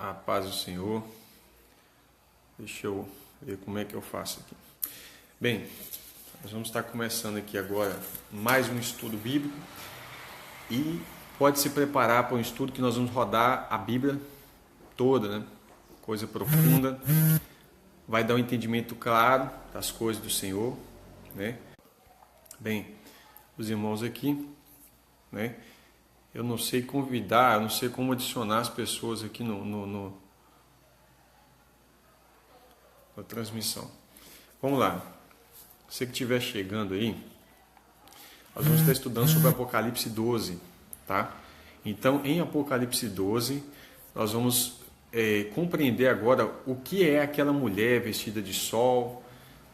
A paz do Senhor. Deixa eu ver como é que eu faço aqui. Bem, nós vamos estar começando aqui agora mais um estudo bíblico e pode se preparar para um estudo que nós vamos rodar a Bíblia toda, né? Coisa profunda, vai dar um entendimento claro das coisas do Senhor, né? Bem, os irmãos aqui, né? Eu não sei convidar, eu não sei como adicionar as pessoas aqui na transmissão. Vamos lá. Você que estiver chegando aí, nós vamos estar estudando sobre Apocalipse 12, tá? Então, em Apocalipse 12, nós vamos compreender agora o que é aquela mulher vestida de sol.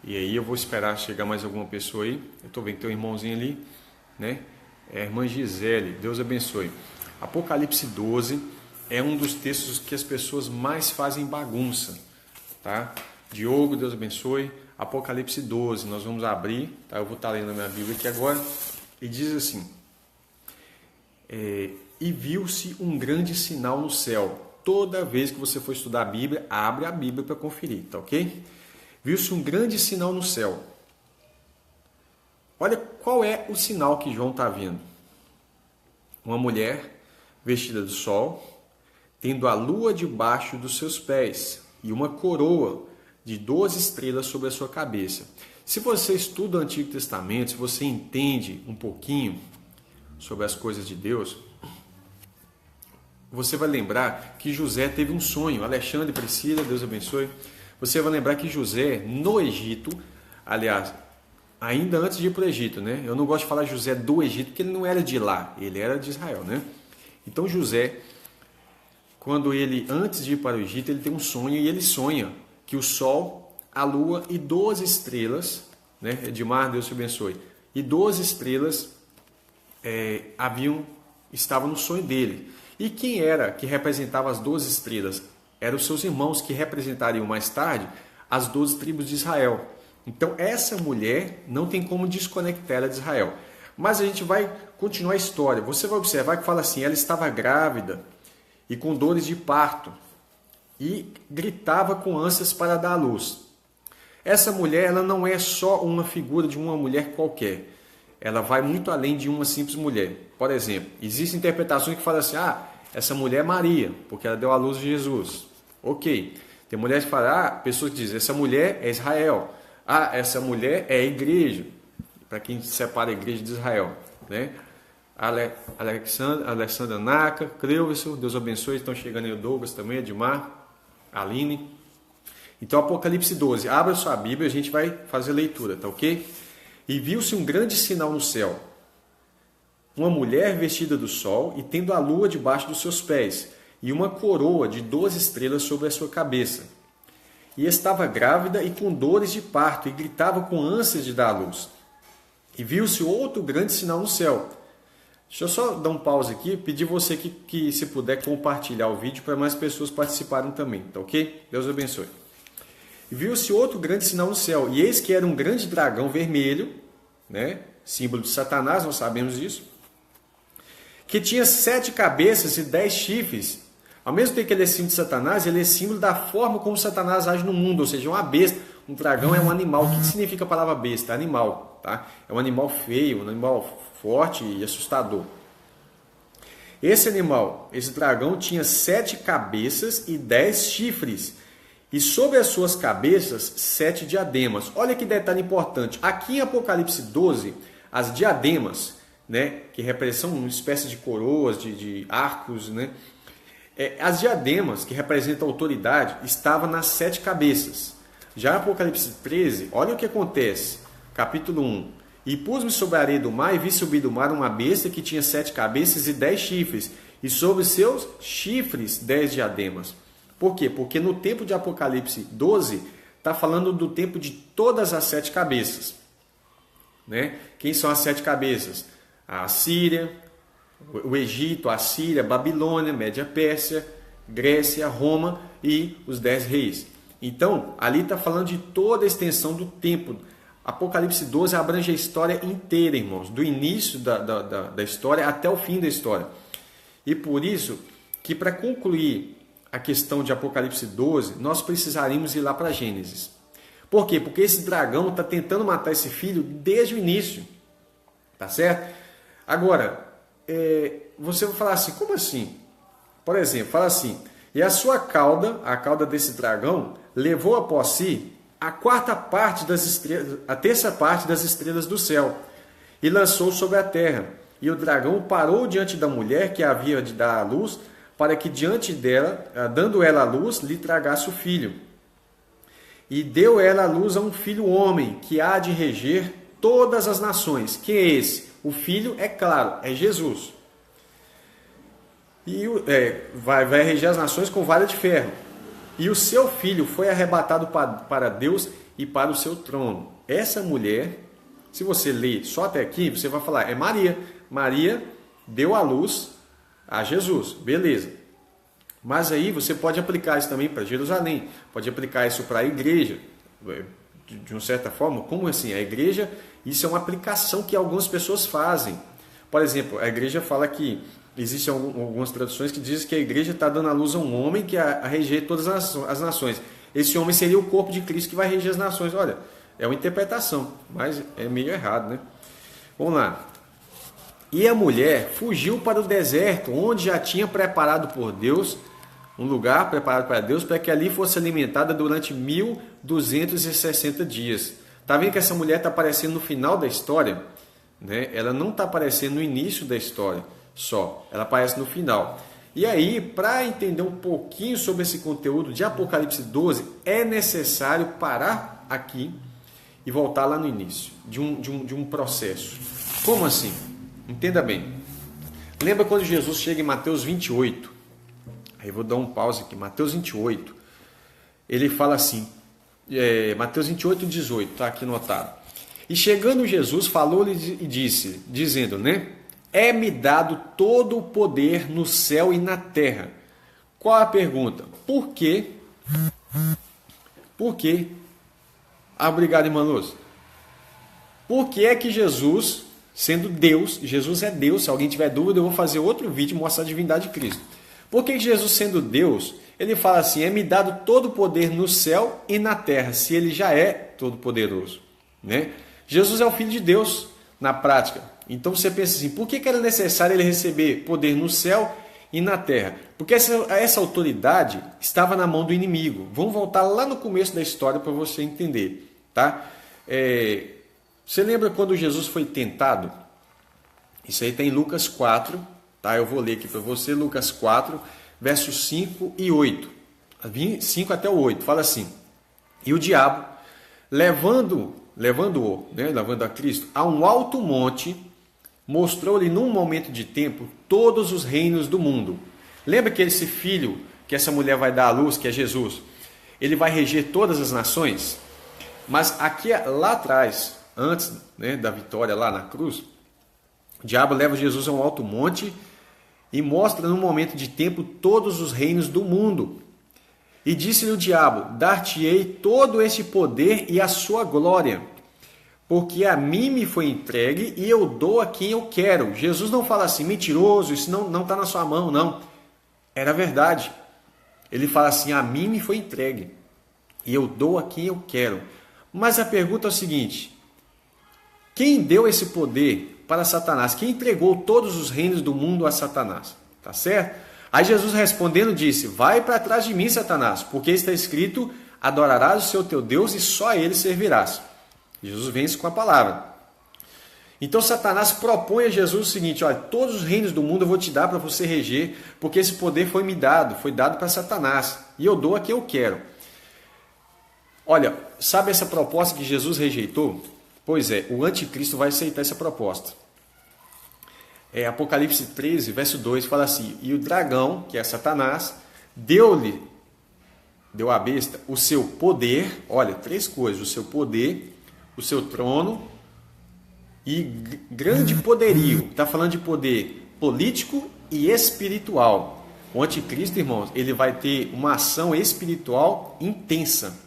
E aí eu vou esperar chegar mais alguma pessoa aí. Eu estou vendo que tem um irmãozinho ali, né? É a irmã Gisele, Deus abençoe. Apocalipse 12 é um dos textos que as pessoas mais fazem bagunça, tá? Diogo, Deus abençoe. Apocalipse 12, nós vamos abrir, tá? Eu vou estar lendo a minha Bíblia aqui agora. E diz assim: e viu-se um grande sinal no céu. Toda vez que você for estudar a Bíblia, abre a Bíblia para conferir, tá ok? Viu-se um grande sinal no céu. Olha qual é o sinal que João está vendo. Uma mulher vestida de sol, tendo a lua debaixo dos seus pés e uma coroa de 12 estrelas sobre a sua cabeça. Se você estuda o Antigo Testamento, se você entende um pouquinho sobre as coisas de Deus, você vai lembrar que José teve um sonho. Alexandre e Priscila, Deus abençoe. Você vai lembrar que José, no Egito, aliás, ainda antes de ir para o Egito, né? Eu não gosto de falar José do Egito, porque ele não era de lá, ele era de Israel, né? Então José, quando ele, antes de ir para o Egito, ele tem um sonho e ele sonha que o sol, a lua e 12 estrelas, né? Edmar, Deus te abençoe. E 12 estrelas estavam no sonho dele. E quem era que representava as 12 estrelas? Eram os seus irmãos que representariam mais tarde as 12 tribos de Israel. Então, essa mulher não tem como desconectar ela de Israel. Mas a gente vai continuar a história. Você vai observar que fala assim: ela estava grávida e com dores de parto e gritava com ânsias para dar à luz. Essa mulher, ela não é só uma figura de uma mulher qualquer. Ela vai muito além de uma simples mulher. Por exemplo, existem interpretações que falam assim: essa mulher é Maria, porque ela deu à luz de Jesus. Ok. Tem mulheres que falam, pessoas que dizem, essa mulher é Israel. Essa mulher é a igreja, para quem separa a igreja de Israel, né? Alexandra Naka, Cleuverson, Deus abençoe, estão chegando aí o Douglas também, Edmar, Aline. Então, Apocalipse 12, abra sua Bíblia, a gente vai fazer leitura, tá ok? E viu-se um grande sinal no céu, uma mulher vestida do sol e tendo a lua debaixo dos seus pés, e uma coroa de 12 estrelas sobre a sua cabeça. E estava grávida e com dores de parto, e gritava com ânsias de dar à luz. E viu-se outro grande sinal no céu. Deixa eu só dar um pause aqui, pedir você que se puder compartilhar o vídeo para mais pessoas participarem também, tá ok? Deus abençoe. E viu-se outro grande sinal no céu, e eis que era um grande dragão vermelho, né? Símbolo de Satanás, nós sabemos disso, que tinha 7 cabeças e 10 chifres. Ao mesmo tempo que ele é símbolo de Satanás, ele é símbolo da forma como Satanás age no mundo, ou seja, uma besta. Um dragão é um animal. O que significa a palavra besta? Animal, tá? É um animal feio, um animal forte e assustador. Esse animal, esse dragão, tinha 7 cabeças e 10 chifres. E sobre as suas cabeças, 7 diademas. Olha que detalhe importante. Aqui em Apocalipse 12, as diademas, né, que representam uma espécie de coroas, de arcos, né? As diademas, que representam a autoridade, estavam nas 7 cabeças. Já em Apocalipse 13, olha o que acontece. Capítulo 1. E pus-me sobre a areia do mar e vi subir do mar uma besta que tinha 7 cabeças e 10 chifres. E sobre seus chifres 10 diademas. Por quê? Porque no tempo de Apocalipse 12, está falando do tempo de todas as 7 cabeças. Né? Quem são as 7 cabeças? A Assíria, o Egito, a Síria, a Babilônia, Média Pérsia, Grécia, Roma e os 10 reis. Então, ali está falando de toda a extensão do tempo. Apocalipse 12 abrange a história inteira, irmãos, do início da história até o fim da história. E por isso que, para concluir a questão de Apocalipse 12, nós precisaríamos ir lá para Gênesis. Por quê? Porque esse dragão está tentando matar esse filho desde o início. Tá certo? Agora, você vai falar assim, como assim? Por exemplo, fala assim, e a sua cauda, a cauda desse dragão, levou após si a quarta parte das estrelas, a terça parte das estrelas do céu, e lançou sobre a terra. E o dragão parou diante da mulher que havia de dar à luz, para que diante dela, dando ela à luz, lhe tragasse o filho. E deu ela à luz a um filho homem, que há de reger todas as nações. Quem é esse? O filho, é claro, é Jesus. E vai reger as nações com vara de ferro. E o seu filho foi arrebatado para Deus e para o seu trono. Essa mulher, se você ler só até aqui, você vai falar, é Maria. Maria deu à luz a Jesus, beleza. Mas aí você pode aplicar isso também para Jerusalém, pode aplicar isso para a igreja, de uma certa forma. Como assim? A igreja, isso é uma aplicação que algumas pessoas fazem. Por exemplo, a igreja fala que existem algumas traduções que dizem que a igreja está dando à luz a um homem que a reger todas as nações. Esse homem seria o corpo de Cristo que vai reger as nações. Olha, é uma interpretação, mas é meio errado, né? Vamos lá. E a mulher fugiu para o deserto, onde já tinha preparado por Deus, um lugar preparado para Deus, para que ali fosse alimentada durante 1260 dias. Está vendo que essa mulher está aparecendo no final da história? Né? Ela não está aparecendo no início da história só, ela aparece no final. E aí, para entender um pouquinho sobre esse conteúdo de Apocalipse 12, é necessário parar aqui e voltar lá no início de um processo. Como assim? Entenda bem. Lembra quando Jesus chega em Mateus 28? Aí eu vou dar um pause aqui. Mateus 28. Ele fala assim, Mateus 28, 18, está aqui notado. E chegando Jesus, falou-lhe e disse, dizendo, né? É-me dado todo o poder no céu e na terra. Qual a pergunta? Por quê? Por quê? Obrigado, irmã Luz. Por que é que Jesus, sendo Deus, Jesus é Deus, se alguém tiver dúvida, eu vou fazer outro vídeo e mostrar a divindade de Cristo. Por que Jesus, sendo Deus, ele fala assim, é-me dado todo o poder no céu e na terra, se ele já é todo poderoso, né? Jesus é o Filho de Deus, na prática. Então você pensa assim, por que era necessário ele receber poder no céu e na terra? Porque essa autoridade estava na mão do inimigo. Vamos voltar lá no começo da história para você entender, tá? Você lembra quando Jesus foi tentado? Isso aí está em Lucas 4, tá? Eu vou ler aqui para você, Lucas 4, versos 5 e 8. 5 até o 8, fala assim. E o diabo, levando a Cristo a um alto monte, mostrou-lhe num momento de tempo todos os reinos do mundo. Lembra que esse filho que essa mulher vai dar à luz, que é Jesus, ele vai reger todas as nações? Mas aqui lá atrás, antes, né, da vitória lá na cruz, o diabo leva Jesus a um alto monte e mostra num momento de tempo todos os reinos do mundo. E disse-lhe o diabo, dar-te-ei todo este poder e a sua glória, porque a mim me foi entregue e eu dou a quem eu quero. Jesus não fala assim, mentiroso, isso não está na sua mão, não. Era verdade. Ele fala assim, a mim me foi entregue e eu dou a quem eu quero. Mas a pergunta é o seguinte, quem deu esse poder para Satanás? Quem entregou todos os reinos do mundo a Satanás? Tá certo? Aí Jesus respondendo disse, vai para trás de mim, Satanás, porque está escrito, adorarás o seu teu Deus e só a ele servirás. Jesus vence com a palavra. Então Satanás propõe a Jesus o seguinte, olha, todos os reinos do mundo eu vou te dar para você reger, porque esse poder foi dado para Satanás, e eu dou a quem eu quero. Olha, sabe essa proposta que Jesus rejeitou? Pois é, o anticristo vai aceitar essa proposta. Apocalipse 13, verso 2, fala assim, e o dragão, que é Satanás, deu à besta o seu poder, olha, 3 coisas, o seu poder, o seu trono e grande poderio. Está falando de poder político e espiritual. O anticristo, irmãos, ele vai ter uma ação espiritual intensa.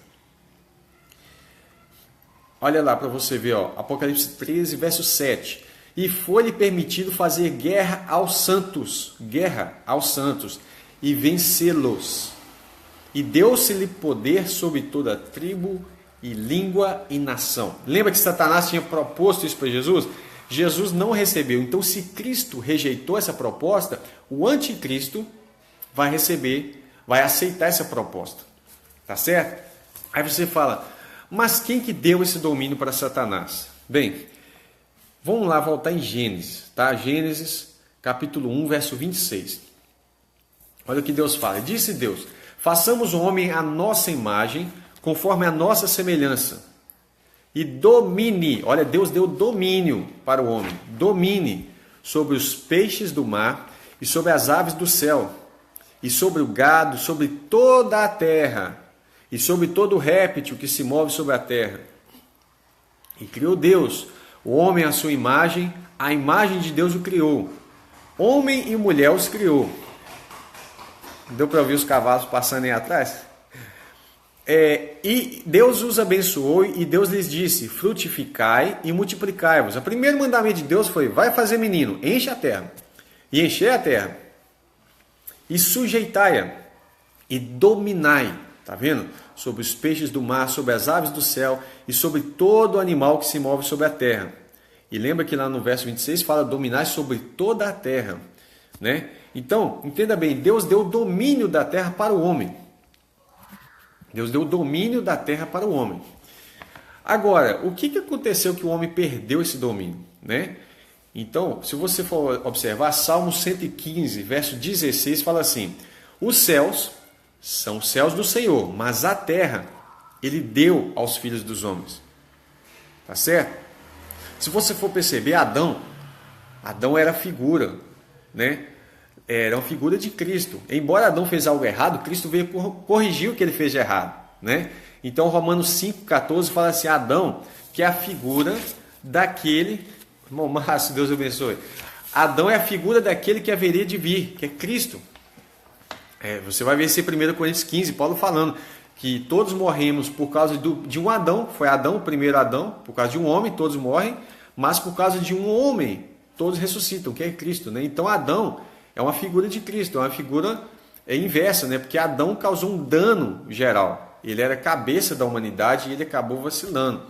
Olha lá para você ver, ó, Apocalipse 13, verso 7. E foi-lhe permitido fazer guerra aos santos, e vencê-los. E deu-se-lhe poder sobre toda tribo e língua e nação. Lembra que Satanás tinha proposto isso para Jesus? Jesus não recebeu. Então, se Cristo rejeitou essa proposta, o anticristo vai receber, vai aceitar essa proposta. Tá certo? Aí você fala, mas quem que deu esse domínio para Satanás? Bem, vamos lá voltar em Gênesis, tá? Gênesis, capítulo 1, verso 26. Olha o que Deus fala. Disse Deus, façamos o homem à nossa imagem, conforme a nossa semelhança. E domine, olha, Deus deu domínio para o homem. Domine sobre os peixes do mar e sobre as aves do céu, e sobre o gado, sobre toda a terra, e sobre todo réptil que se move sobre a terra. E criou Deus o homem à sua imagem, a imagem de Deus o criou. Homem e mulher os criou. Deu para ouvir os cavalos passando aí atrás? E Deus os abençoou e Deus lhes disse, frutificai e multiplicai-vos. O primeiro mandamento de Deus foi, vai fazer menino, enche a terra. E encher a terra. E sujeitai-a e dominai. Está vendo? Sobre os peixes do mar, sobre as aves do céu e sobre todo animal que se move sobre a terra. E lembra que lá no verso 26 fala dominar sobre toda a terra. Né? Então, entenda bem, Deus deu o domínio da terra para o homem. Deus deu o domínio da terra para o homem. Agora, o que aconteceu que o homem perdeu esse domínio? Né? Então, se você for observar, Salmo 115, verso 16, fala assim, os céus são os céus do Senhor, mas a terra Ele deu aos filhos dos homens. Tá certo? Se você for perceber, Adão era figura, né? Era uma figura de Cristo. Embora Adão fez algo errado, Cristo veio corrigir o que ele fez de errado, né? Então, Romanos 5,14 fala assim, Adão, que é a figura daquele... Irmão Márcio, Deus abençoe. Adão é a figura daquele que haveria de vir, que é Cristo. Você vai ver esse 1 Coríntios 15, Paulo falando que todos morremos por causa de um Adão, foi Adão, o primeiro Adão, por causa de um homem, todos morrem, mas por causa de um homem, todos ressuscitam, que é Cristo. Né? Então Adão é uma figura de Cristo, é uma figura inversa, né? Porque Adão causou um dano geral, ele era cabeça da humanidade e ele acabou vacilando.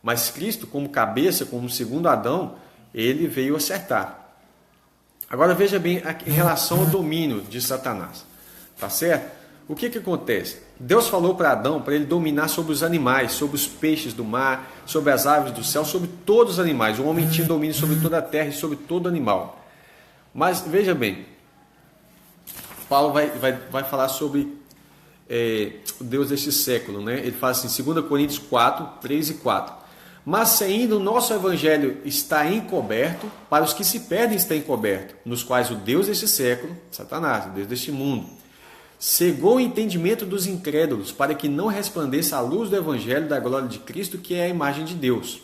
Mas Cristo, como cabeça, como segundo Adão, ele veio acertar. Agora veja bem em relação ao domínio de Satanás. Tá certo? O que acontece? Deus falou para Adão para ele dominar sobre os animais, sobre os peixes do mar, sobre as aves do céu, sobre todos os animais. O homem tinha domínio sobre toda a terra e sobre todo animal. Mas veja bem, Paulo vai falar sobre o Deus deste século. Né? Ele fala assim, 2 Coríntios 4, 3 e 4. Mas se ainda o nosso evangelho está encoberto, para os que se perdem está encoberto, nos quais o Deus deste século, Satanás, o Deus deste mundo, cegou o entendimento dos incrédulos, para que não resplandeça a luz do evangelho da glória de Cristo, que é a imagem de Deus.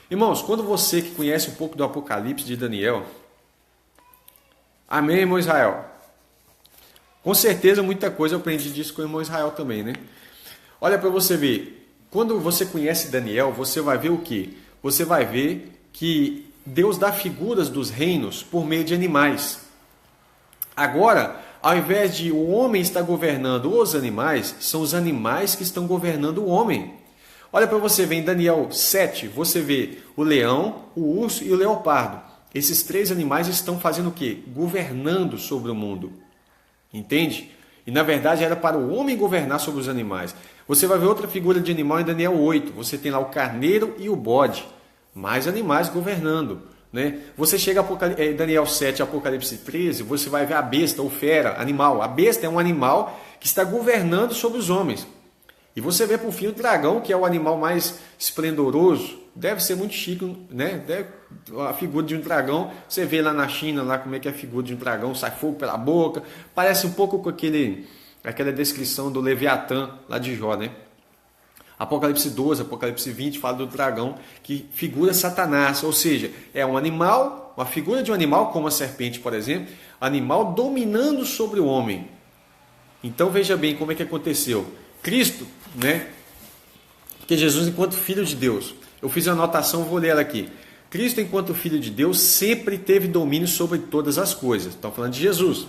Irmãos, quando você que conhece um pouco do Apocalipse de Daniel, amém, irmão Israel? Com certeza muita coisa eu aprendi disso com o irmão Israel também, né? Olha para você ver. Quando você conhece Daniel, você vai ver o quê? Você vai ver que Deus dá figuras dos reinos por meio de animais. Agora, ao invés de o homem estar governando os animais, são os animais que estão governando o homem. Olha para você ver, em Daniel 7, você vê o leão, o urso e o leopardo. Esses três animais estão fazendo o quê? Governando sobre o mundo. Entende? E na verdade era para o homem governar sobre os animais. Você vai ver outra figura de animal em Daniel 8. Você tem lá o carneiro e o bode. Mais animais governando. Né? Você chega a Daniel 7, Apocalipse 13, você vai ver a besta ou fera, animal. A besta é um animal que está governando sobre os homens. E você vê por fim o dragão, que é o animal mais esplendoroso. Deve ser muito chique, né? A figura de um dragão. Você vê lá na China, lá como é que é a figura de um dragão, sai fogo pela boca. Parece um pouco com aquela descrição do Leviatã lá de Jó, né? Apocalipse 12, Apocalipse 20 fala do dragão que figura Satanás, ou seja, é um animal, uma figura de um animal como a serpente, por exemplo, animal dominando sobre o homem. Então veja bem como é que aconteceu. Cristo, né? Porque Jesus enquanto Filho de Deus, eu fiz a anotação, vou ler ela aqui. Cristo enquanto Filho de Deus sempre teve domínio sobre todas as coisas. Estão falando de Jesus.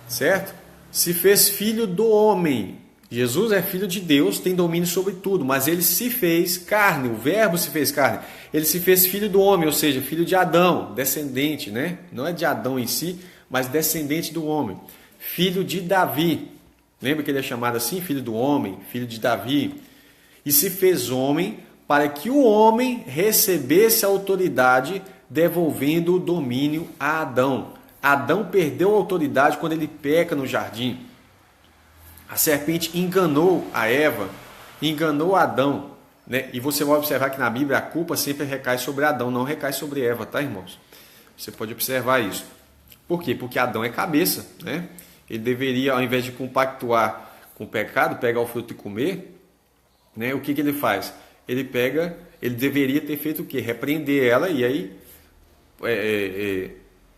certo? Se fez filho do homem. Jesus é filho de Deus, tem domínio sobre tudo, mas ele se fez carne, o verbo se fez carne. Ele se fez filho do homem, ou seja, filho de Adão, descendente, né? Não é de Adão em si, mas descendente do homem. Filho de Davi. Lembra que ele é chamado assim? Filho do homem, filho de Davi. E se fez homem para que o homem recebesse a autoridade, devolvendo o domínio a Adão. Adão perdeu a autoridade quando ele peca no jardim. A serpente enganou a Eva, enganou Adão, né? E você vai observar que na Bíblia a culpa sempre recai sobre Adão, não recai sobre Eva, tá, irmãos? Você pode observar isso. Por quê? Porque Adão é cabeça, né? Ele deveria, ao invés de compactuar com o pecado, pegar o fruto e comer, né? O que ele faz? Ele deveria ter feito o quê? Repreender ela, e aí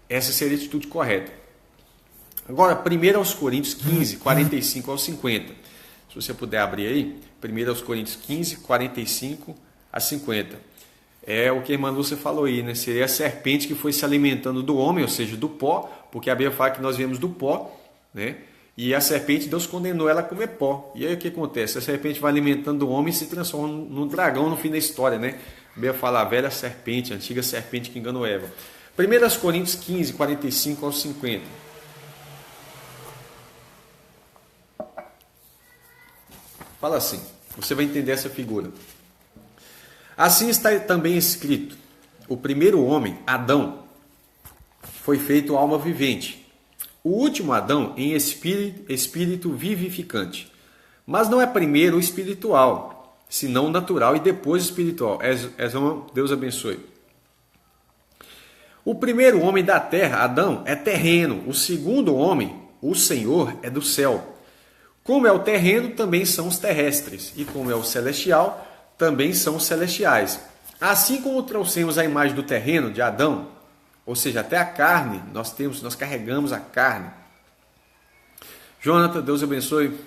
essa seria a atitude correta. Agora, 1 aos Coríntios 15, 45 ao 50. Se você puder abrir aí, 1 aos Coríntios 15, 45 a 50. É o que a irmã Lúcia falou aí, né? Seria a serpente que foi se alimentando do homem, ou seja, do pó, porque a Bíblia fala que nós viemos do pó, né? E a serpente, Deus condenou ela a comer pó. E aí o que acontece? A serpente vai alimentando o homem e se transforma num dragão no fim da história, né? A Bíblia fala a velha serpente, a antiga serpente que enganou Eva. 1 aos Coríntios 15, 45 ao 50. Fala assim, você vai entender essa figura. Assim está também escrito: o primeiro homem, Adão, foi feito alma vivente. O último Adão em espírito vivificante. Mas não é primeiro o espiritual, senão o natural e depois o espiritual. Deus abençoe. O primeiro homem da terra, Adão, é terreno. O segundo homem, o Senhor, é do céu. Como é o terreno, também são os terrestres. E como é o celestial, também são os celestiais. Assim como trouxemos a imagem do terreno, de Adão, ou seja, até a carne, nós carregamos a carne. Jonathan, Deus abençoe.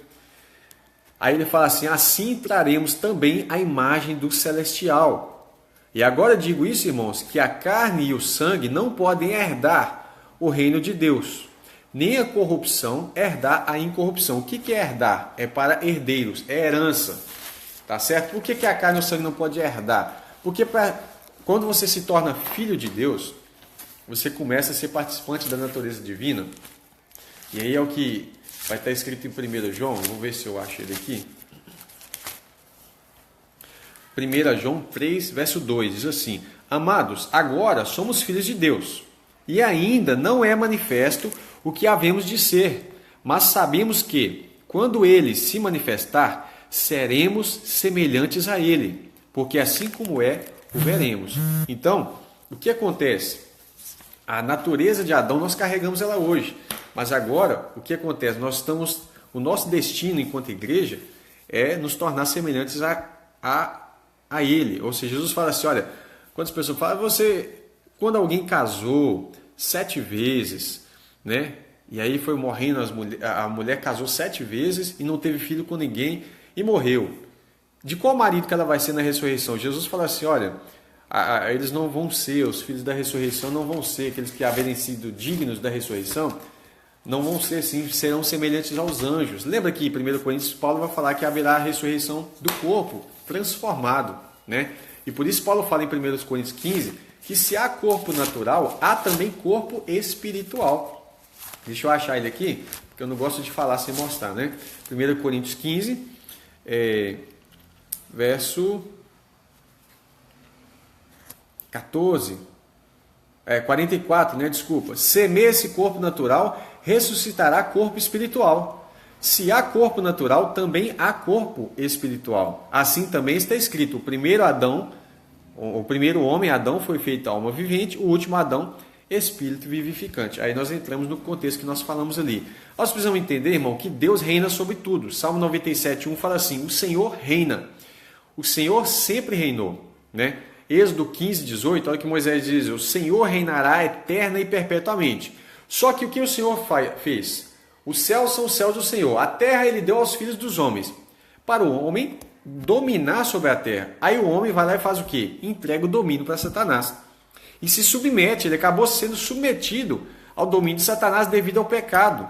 Aí ele fala assim: assim traremos também a imagem do celestial. E agora digo isso, irmãos, que a carne e o sangue não podem herdar o reino de Deus, nem a corrupção herdar a incorrupção. O que é herdar? É para herdeiros, é herança. Tá certo? Por que a carne e o sangue não podem herdar? Porque quando você se torna filho de Deus, você começa a ser participante da natureza divina. E aí é o que vai estar escrito em 1 João, vou ver se eu acho ele aqui. 1 João 3, verso 2, diz assim: amados, agora somos filhos de Deus, e ainda não é manifesto o que havemos de ser, mas sabemos que, quando ele se manifestar, seremos semelhantes a ele, porque assim como é, o veremos. Então, o que acontece? A natureza de Adão nós carregamos ela hoje, mas agora o que acontece? O nosso destino enquanto igreja é nos tornar semelhantes a ele. Ou seja, Jesus fala assim: olha, quando as pessoas falam, quando alguém casou 7 vezes, né? E aí foi morrendo a mulher casou 7 vezes e não teve filho com ninguém e morreu. De qual marido que ela vai ser na ressurreição? Jesus fala assim: olha, eles não vão ser, os filhos da ressurreição não vão ser, aqueles que haverem sido dignos da ressurreição, não vão ser assim, serão semelhantes aos anjos. Lembra que em 1 Coríntios Paulo vai falar que haverá a ressurreição do corpo transformado, né? E por isso Paulo fala em 1 Coríntios 15 que se há corpo natural, há também corpo espiritual. Deixa eu achar ele aqui, porque eu não gosto de falar sem mostrar, né? 1 Coríntios 15, verso 44, né? Desculpa. Semeia esse corpo natural, ressuscitará corpo espiritual. Se há corpo natural, também há corpo espiritual. Assim também está escrito: o primeiro homem, Adão, foi feito alma vivente, o último Adão, espírito vivificante. Aí nós entramos no contexto que nós falamos ali. Nós precisamos entender, irmão, que Deus reina sobre tudo. Salmo 97:1 fala assim: o Senhor reina. O Senhor sempre reinou, né? Êxodo 15:18, olha que Moisés diz: o Senhor reinará eterna e perpetuamente. Só que o que o Senhor fez? Os céus são os céus do Senhor, a terra ele deu aos filhos dos homens, para o homem dominar sobre a terra. Aí o homem vai lá e faz o quê? Entrega o domínio para Satanás. E se submete, ele acabou sendo submetido ao domínio de Satanás devido ao pecado.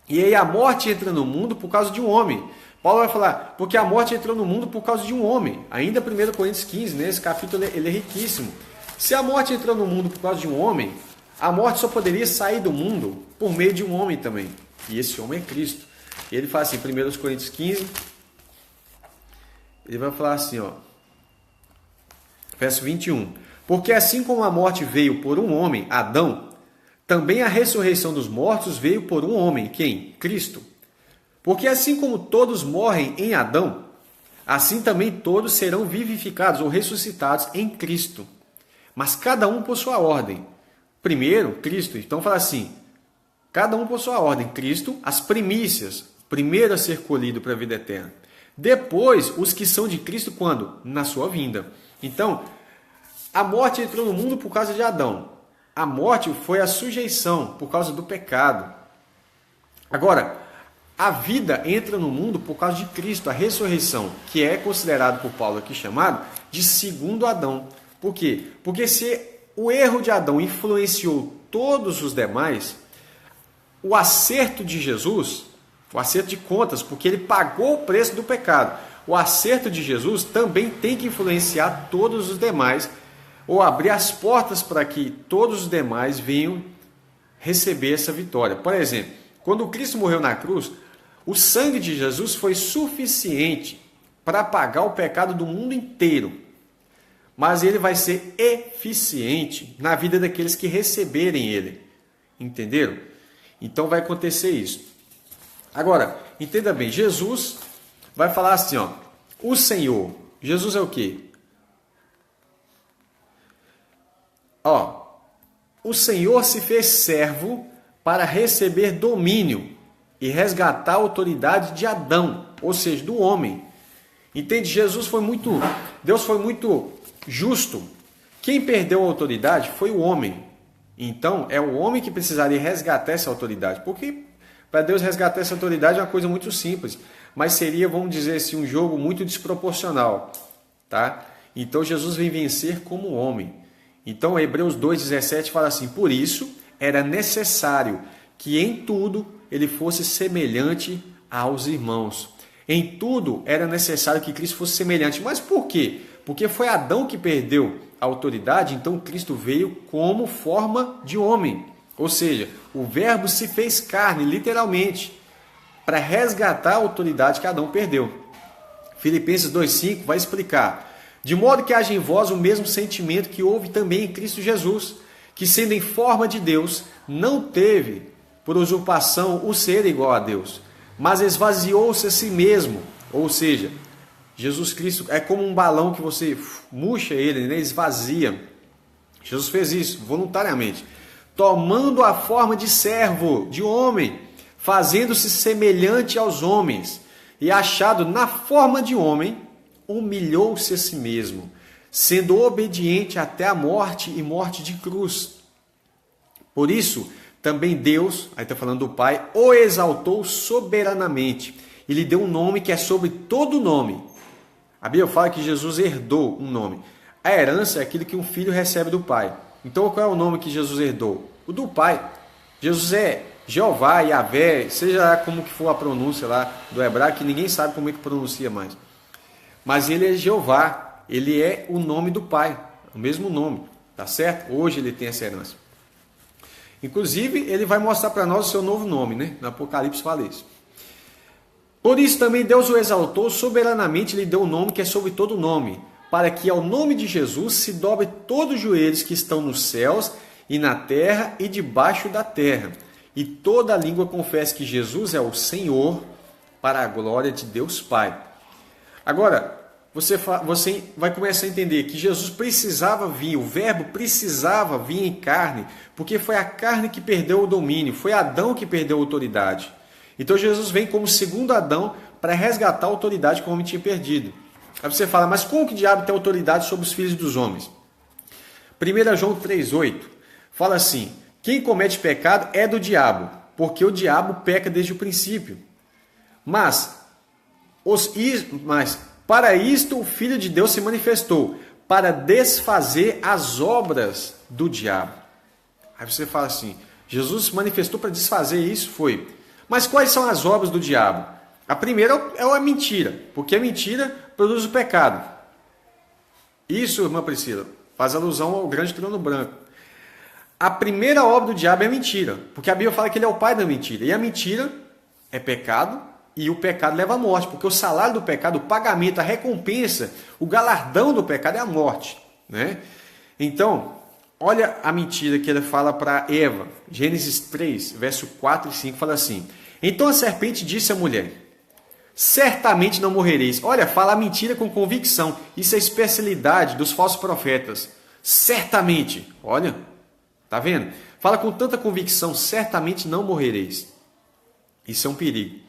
E aí a morte entra no mundo por causa de um homem. Paulo vai falar, porque a morte entrou no mundo por causa de um homem. Ainda 1 Coríntios 15, nesse capítulo ele é riquíssimo. Se a morte entrou no mundo por causa de um homem, a morte só poderia sair do mundo por meio de um homem também. E esse homem é Cristo. E ele fala assim, 1 Coríntios 15, ele vai falar assim, ó, verso 21. Porque assim como a morte veio por um homem, Adão, também a ressurreição dos mortos veio por um homem, quem? Cristo. Porque assim como todos morrem em Adão, assim também todos serão vivificados ou ressuscitados em Cristo. Mas cada um por sua ordem. Primeiro, Cristo. Então fala assim, cada um por sua ordem. Cristo, as primícias, primeiro a ser colhido para a vida eterna. Depois, os que são de Cristo, quando? Na sua vinda. Então, a morte entrou no mundo por causa de Adão. A morte foi a sujeição por causa do pecado. Agora, a vida entra no mundo por causa de Cristo, a ressurreição, que é considerado por Paulo aqui chamado de segundo Adão. Por quê? Porque se o erro de Adão influenciou todos os demais, o acerto de Jesus, o acerto de contas, porque ele pagou o preço do pecado, o acerto de Jesus também tem que influenciar todos os demais, ou abrir as portas para que todos os demais venham receber essa vitória. Por exemplo, quando Cristo morreu na cruz, o sangue de Jesus foi suficiente para pagar o pecado do mundo inteiro. Mas ele vai ser eficiente na vida daqueles que receberem ele. Entenderam? Então vai acontecer isso. Agora, entenda bem, Jesus vai falar assim, ó, o Senhor. Jesus é o quê? Ó, o Senhor se fez servo para receber domínio e resgatar a autoridade de Adão, ou seja, do homem. Entende? Deus foi muito justo. Quem perdeu a autoridade foi o homem. Então, é o homem que precisaria resgatar essa autoridade. Porque para Deus resgatar essa autoridade é uma coisa muito simples. Mas seria, vamos dizer assim, um jogo muito desproporcional. Tá? Então, Jesus vem vencer como homem. Então, Hebreus 2,17 fala assim, por isso era necessário que em tudo ele fosse semelhante aos irmãos. Em tudo era necessário que Cristo fosse semelhante. Mas por quê? Porque foi Adão que perdeu a autoridade, então Cristo veio como forma de homem. Ou seja, o verbo se fez carne, literalmente, para resgatar a autoridade que Adão perdeu. Filipenses 2,5 vai explicar. De modo que haja em vós o mesmo sentimento que houve também em Cristo Jesus, que sendo em forma de Deus, não teve por usurpação o ser igual a Deus, mas esvaziou-se a si mesmo. Ou seja, Jesus Cristo é como um balão que você murcha ele, né? Esvazia. Jesus fez isso voluntariamente, tomando a forma de servo, de homem, fazendo-se semelhante aos homens, e achado na forma de homem, humilhou-se a si mesmo, sendo obediente até a morte e morte de cruz. Por isso, também Deus, aí está falando do Pai, o exaltou soberanamente e lhe deu um nome que é sobre todo nome. A Bíblia fala que Jesus herdou um nome. A herança é aquilo que um filho recebe do pai. Então, qual é o nome que Jesus herdou? O do pai. Jesus é Jeová, Yahvé, seja lá como que for a pronúncia lá do hebraico, que ninguém sabe como é que pronuncia mais. Mas ele é Jeová, ele é o nome do pai, o mesmo nome, tá certo? Hoje ele tem essa herança. Inclusive, ele vai mostrar para nós o seu novo nome, né? No Apocalipse fala isso. Por isso também Deus o exaltou soberanamente, lhe deu um nome que é sobre todo nome, para que ao nome de Jesus se dobre todos os joelhos que estão nos céus e na terra e debaixo da terra, e toda a língua confesse que Jesus é o Senhor, para a glória de Deus Pai. Agora, você vai começar a entender que Jesus precisava vir, o verbo precisava vir em carne, porque foi a carne que perdeu o domínio, foi Adão que perdeu a autoridade. Então Jesus vem como segundo Adão para resgatar a autoridade que o homem tinha perdido. Aí você fala, mas como que o diabo tem autoridade sobre os filhos dos homens? 1 João 3,8 fala assim, quem comete pecado é do diabo, porque o diabo peca desde o princípio. Mas para isto o Filho de Deus se manifestou, para desfazer as obras do diabo. Aí você fala assim, Jesus se manifestou para desfazer isso? Foi. Mas quais são as obras do diabo? A primeira é a mentira, porque a mentira produz o pecado. Isso, irmã Priscila, faz alusão ao grande trono branco. A primeira obra do diabo é a mentira, porque a Bíblia fala que ele é o pai da mentira. E a mentira é pecado, e o pecado leva à morte, porque o salário do pecado, o pagamento, a recompensa, o galardão do pecado é a morte, né? Então, olha a mentira que ele fala para Eva. Gênesis 3, verso 4 e 5, fala assim: então a serpente disse à mulher: certamente não morrereis. Olha, fala a mentira com convicção. Isso é a especialidade dos falsos profetas. Certamente. Olha, tá vendo? Fala com tanta convicção: certamente não morrereis. Isso é um perigo.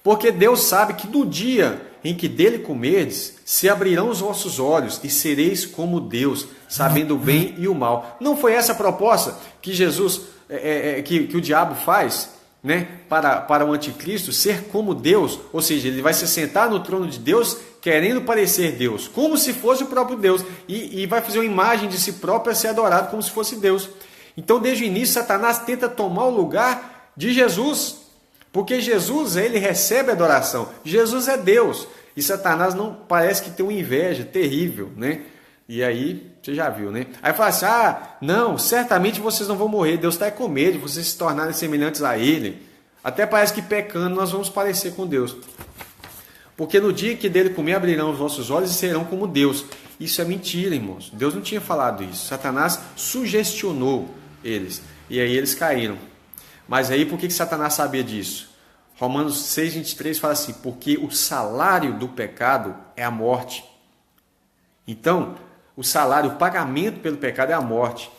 Porque Deus sabe que no dia em que dele comerdes, se abrirão os vossos olhos e sereis como Deus, sabendo o bem e o mal. Não foi essa a proposta que Jesus, que o diabo faz, né, para o anticristo, ser como Deus? Ou seja, ele vai se sentar no trono de Deus, querendo parecer Deus, como se fosse o próprio Deus, e vai fazer uma imagem de si próprio a ser adorado como se fosse Deus. Então, desde o início, Satanás tenta tomar o lugar de Jesus, porque Jesus, ele recebe adoração. Jesus é Deus. E Satanás não parece que tem uma inveja terrível, né? E aí, você já viu, né? Aí fala assim: não, certamente vocês não vão morrer. Deus está com medo de vocês se tornarem semelhantes a Ele. Até parece que pecando nós vamos parecer com Deus. Porque no dia que dele comer, abrirão os vossos olhos e serão como Deus. Isso é mentira, irmãos. Deus não tinha falado isso. Satanás sugestionou eles. E aí eles caíram. Mas aí por que Satanás sabia disso? Romanos 6,23 fala assim: porque o salário do pecado é a morte. Então, o salário, o pagamento pelo pecado é a morte.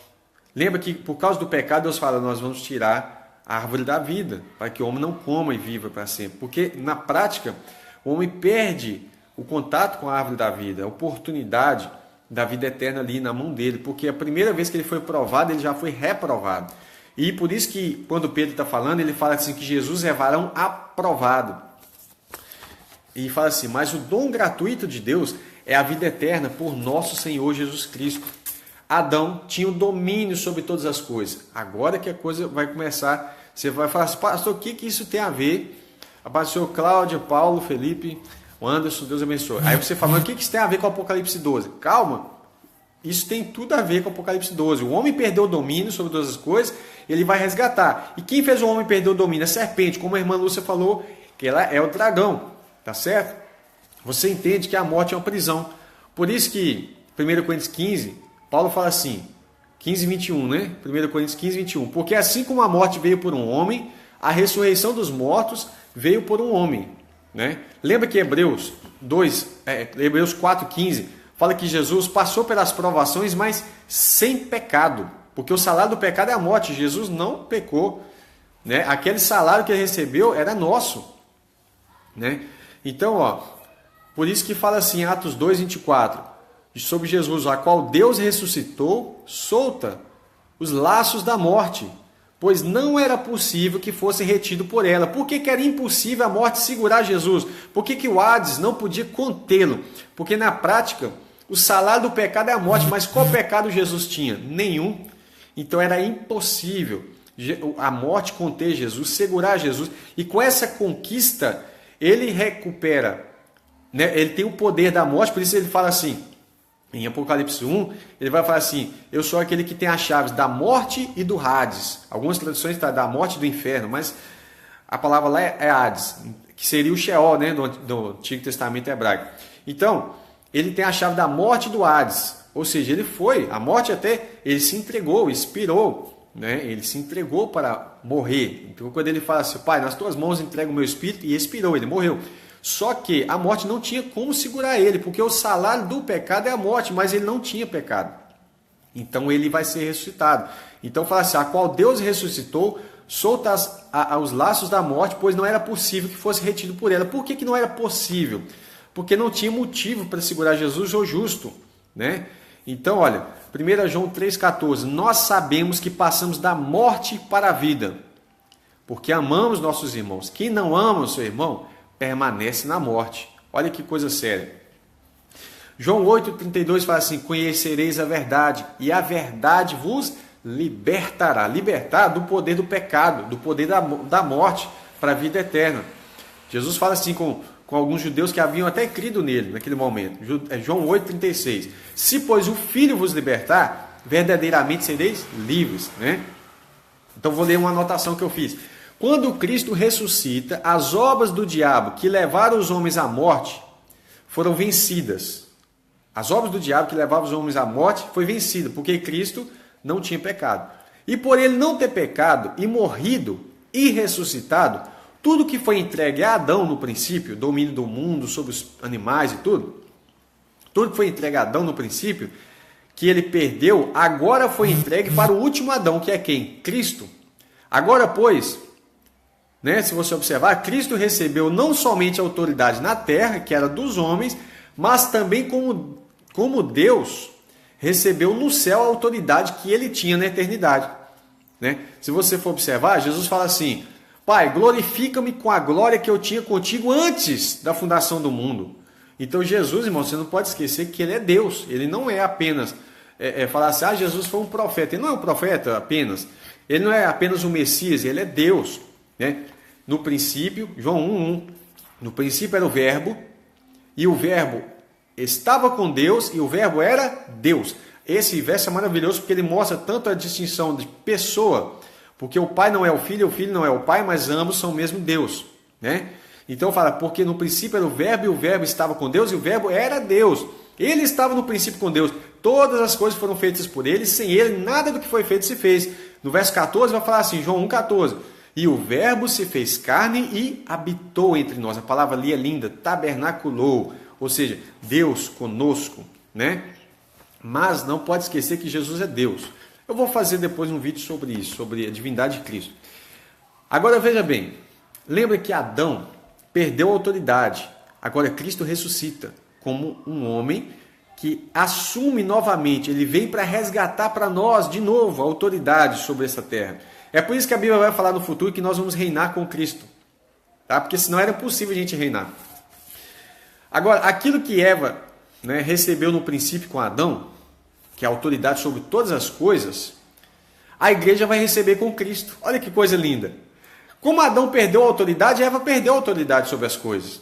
Lembra que por causa do pecado Deus fala: nós vamos tirar a árvore da vida, para que o homem não coma e viva para sempre. Porque na prática, o homem perde o contato com a árvore da vida, a oportunidade da vida eterna ali na mão dele. Porque a primeira vez que ele foi provado, ele já foi reprovado. E por isso que, quando Pedro está falando, ele fala assim que Jesus é varão aprovado. E fala assim: mas o dom gratuito de Deus é a vida eterna por nosso Senhor Jesus Cristo. Adão tinha o domínio sobre todas as coisas. Agora que a coisa vai começar, você vai falar assim: pastor, o que isso tem a ver? Pastor Cláudio, Paulo, Felipe, o Anderson, Deus abençoe. Aí você fala: mas o que isso tem a ver com o Apocalipse 12? Calma. Isso tem tudo a ver com o Apocalipse 12. O homem perdeu o domínio sobre todas as coisas, ele vai resgatar. E quem fez o homem perder o domínio? A serpente, como a irmã Lúcia falou, que ela é o dragão, tá certo? Você entende que a morte é uma prisão. Por isso que 1 Coríntios 15, Paulo fala assim, 15, 21, né? 1 Coríntios 15, 21. Porque assim como a morte veio por um homem, a ressurreição dos mortos veio por um homem, né? Lembra que Hebreus 4, 15... fala que Jesus passou pelas provações, mas sem pecado. Porque o salário do pecado é a morte. Jesus não pecou, né? Aquele salário que ele recebeu era nosso, né? Então, por isso que fala assim, Atos 2, 24, sobre Jesus, a qual Deus ressuscitou, solta os laços da morte, pois não era possível que fosse retido por ela. Por que era impossível a morte segurar Jesus? Por que o Hades não podia contê-lo? Porque na prática, o salário do pecado é a morte, mas qual pecado Jesus tinha? Nenhum. Então era impossível a morte conter Jesus, segurar Jesus. E com essa conquista, ele recupera, né? Ele tem o poder da morte, por isso ele fala assim, em Apocalipse 1, ele vai falar assim: eu sou aquele que tem as chaves da morte e do Hades. Algumas traduções está da morte e do inferno, mas a palavra lá é Hades, que seria o Sheol, né, do Antigo Testamento hebraico. Então, ele tem a chave da morte e do Hades. Ou seja, ele foi, a morte ele se entregou, expirou, né? Ele se entregou para morrer. Então, quando ele fala assim: Pai, nas tuas mãos entrego o meu espírito, e expirou, ele morreu. Só que a morte não tinha como segurar ele, porque o salário do pecado é a morte, mas ele não tinha pecado. Então ele vai ser ressuscitado. Então fala assim: a qual Deus ressuscitou, solta os laços da morte, pois não era possível que fosse retido por ela. Por que não era possível? Porque não tinha motivo para segurar Jesus, o justo, né? Então, olha, 1 João 3,14, nós sabemos que passamos da morte para a vida, porque amamos nossos irmãos. Quem não ama o seu irmão, permanece na morte. Olha que coisa séria. João 8,32 fala assim: conhecereis a verdade, e a verdade vos libertará. Libertar do poder do pecado, do poder da morte. para a vida eterna. Jesus fala assim com alguns judeus que haviam até crido nele naquele momento. João 8,36. Se, pois, o Filho vos libertar, verdadeiramente sereis livres. Né? Então vou ler uma anotação que eu fiz. Quando Cristo ressuscita, as obras do diabo que levaram os homens à morte foram vencidas. As obras do diabo que levavam os homens à morte foi vencida, porque Cristo não tinha pecado. E por ele não ter pecado e morrido e ressuscitado, tudo que foi entregue a Adão no princípio, domínio do mundo, sobre os animais e tudo que foi entregue a Adão no princípio, que ele perdeu, agora foi entregue para o último Adão, que é quem? Cristo. Agora, pois, né, se você observar, Cristo recebeu não somente a autoridade na terra, que era dos homens, mas também como Deus recebeu no céu a autoridade que ele tinha na eternidade. Né? Se você for observar, Jesus fala assim: Pai, glorifica-me com a glória que eu tinha contigo antes da fundação do mundo. Então Jesus, irmão, você não pode esquecer que ele é Deus. Ele não é apenas falar assim, Jesus foi um profeta. Ele não é um profeta apenas. Ele não é apenas um Messias, ele é Deus. Né? No princípio, João 1:1, no princípio era o Verbo, e o Verbo estava com Deus, e o Verbo era Deus. Esse verso é maravilhoso porque ele mostra tanto a distinção de pessoa, porque o Pai não é o Filho não é o Pai, mas ambos são o mesmo Deus. Né? Então fala, porque no princípio era o Verbo, e o Verbo estava com Deus, e o Verbo era Deus. Ele estava no princípio com Deus. Todas as coisas foram feitas por ele, sem ele nada do que foi feito se fez. No verso 14 vai falar assim, João 1,14. E o Verbo se fez carne e habitou entre nós. A palavra ali é linda, tabernaculou. Ou seja, Deus conosco. Né? Mas não pode esquecer que Jesus é Deus. Eu vou fazer depois um vídeo sobre isso, sobre a divindade de Cristo. Agora veja bem, lembra que Adão perdeu a autoridade. Agora Cristo ressuscita como um homem que assume novamente, ele vem para resgatar para nós de novo a autoridade sobre essa terra. É por isso que a Bíblia vai falar no futuro que nós vamos reinar com Cristo. Tá? Porque senão era impossível a gente reinar. Agora, aquilo que Eva, né, recebeu no princípio com Adão, que é a autoridade sobre todas as coisas, a igreja vai receber com Cristo. Olha que coisa linda. Como Adão perdeu a autoridade, Eva perdeu a autoridade sobre as coisas.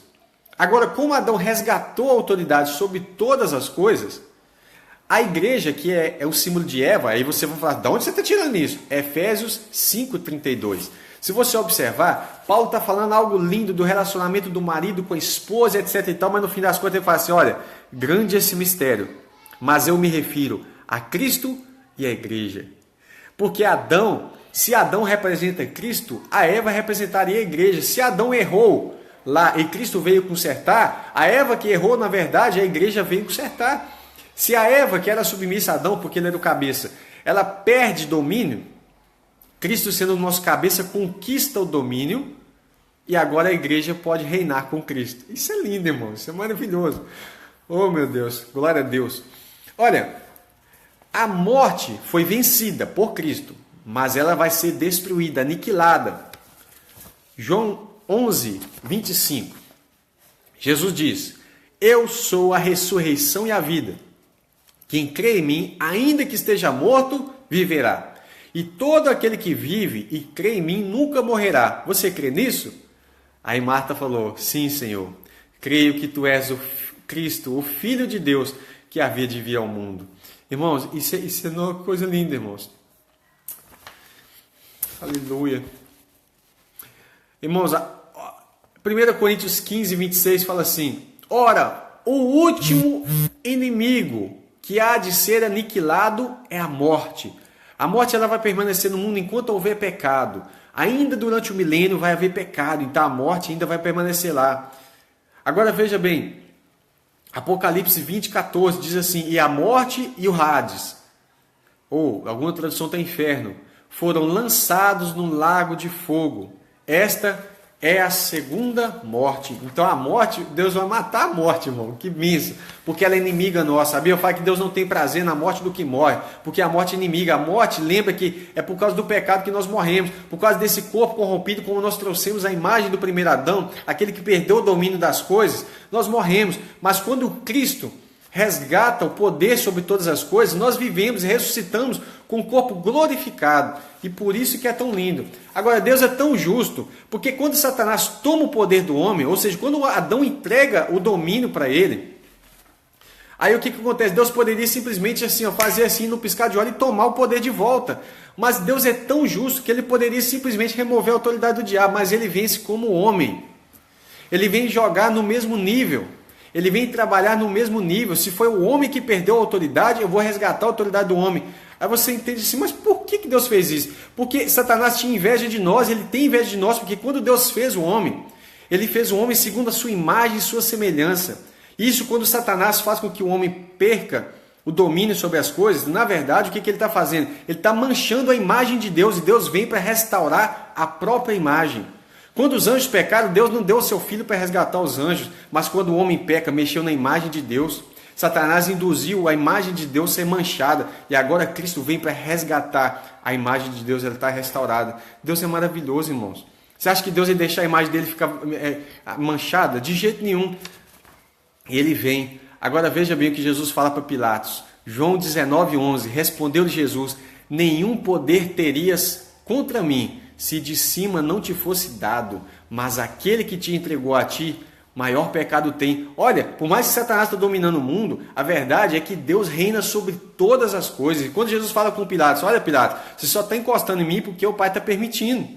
Agora, como Adão resgatou a autoridade sobre todas as coisas, a igreja, que é o símbolo de Eva, aí você vai falar, de onde você está tirando isso? Efésios 5,32. Se você observar, Paulo está falando algo lindo do relacionamento do marido com a esposa, etc. e tal, mas no fim das contas ele fala assim, olha, grande esse mistério, mas eu me refiro a Cristo e a igreja. Porque Adão, se Adão representa Cristo, a Eva representaria a igreja. Se Adão errou lá e Cristo veio consertar, a Eva que errou, na verdade, a igreja veio consertar. Se a Eva, que era submissa a Adão, porque ele era o cabeça, ela perde domínio, Cristo sendo o nosso cabeça conquista o domínio e agora a igreja pode reinar com Cristo. Isso é lindo, irmão, isso é maravilhoso. Oh, meu Deus, glória a Deus. Olha, a morte foi vencida por Cristo, mas ela vai ser destruída, aniquilada. João 11:25. Jesus diz, eu sou a ressurreição e a vida. Quem crê em mim, ainda que esteja morto, viverá. E todo aquele que vive e crê em mim nunca morrerá. Você crê nisso? Aí Marta falou, sim, Senhor. Creio que tu és o Cristo, o Filho de Deus, que havia de vir ao mundo. Irmãos, isso é uma coisa linda, irmãos. Aleluia. Irmãos, 1 Coríntios 15:26 fala assim, ora, o último inimigo que há de ser aniquilado é a morte. A morte ela vai permanecer no mundo enquanto houver pecado. Ainda durante o milênio vai haver pecado, então a morte ainda vai permanecer lá. Agora veja bem, Apocalipse 20:14 diz assim, e a morte e o Hades, ou alguma tradução está inferno, foram lançados num lago de fogo. Esta é a segunda morte. Então a morte, Deus vai matar a morte, irmão. Que benção. Porque ela é inimiga nossa. Sabia? Eu falo que Deus não tem prazer na morte do que morre. Porque a morte é inimiga. A morte, lembra que é por causa do pecado que nós morremos. Por causa desse corpo corrompido, como nós trouxemos a imagem do primeiro Adão, aquele que perdeu o domínio das coisas, nós morremos. Mas quando Cristo resgata o poder sobre todas as coisas, nós vivemos e ressuscitamos com o corpo glorificado. E por isso que é tão lindo. Agora, Deus é tão justo, porque quando Satanás toma o poder do homem, ou seja, quando Adão entrega o domínio para ele, aí o que acontece? Deus poderia simplesmente assim, ó, fazer assim no piscar de olho e tomar o poder de volta. Mas Deus é tão justo que ele poderia simplesmente remover a autoridade do diabo, mas ele vence como homem. Ele vem jogar no mesmo nível. Ele vem trabalhar no mesmo nível. Se foi o homem que perdeu a autoridade, eu vou resgatar a autoridade do homem. Aí você entende assim, mas por que Deus fez isso? Porque Satanás tinha inveja de nós, ele tem inveja de nós, porque quando Deus fez o homem, ele fez o homem segundo a sua imagem e sua semelhança. Isso quando Satanás faz com que o homem perca o domínio sobre as coisas, na verdade, o que ele está fazendo? Ele está manchando a imagem de Deus, e Deus vem para restaurar a própria imagem. Quando os anjos pecaram, Deus não deu o seu filho para resgatar os anjos, mas quando o homem peca, mexeu na imagem de Deus. Satanás induziu a imagem de Deus a ser manchada, e agora Cristo vem para resgatar a imagem de Deus, ela está restaurada. Deus é maravilhoso, irmãos. Você acha que Deus ia deixar a imagem dele ficar manchada? De jeito nenhum. Ele vem. Agora veja bem o que Jesus fala para Pilatos. João 19:11, respondeu-lhe Jesus: nenhum poder terias contra mim, se de cima não te fosse dado, mas aquele que te entregou a ti, maior pecado tem. Olha, por mais que Satanás está dominando o mundo, a verdade é que Deus reina sobre todas as coisas. E quando Jesus fala com Pilatos, olha Pilatos, você só está encostando em mim porque o Pai está permitindo.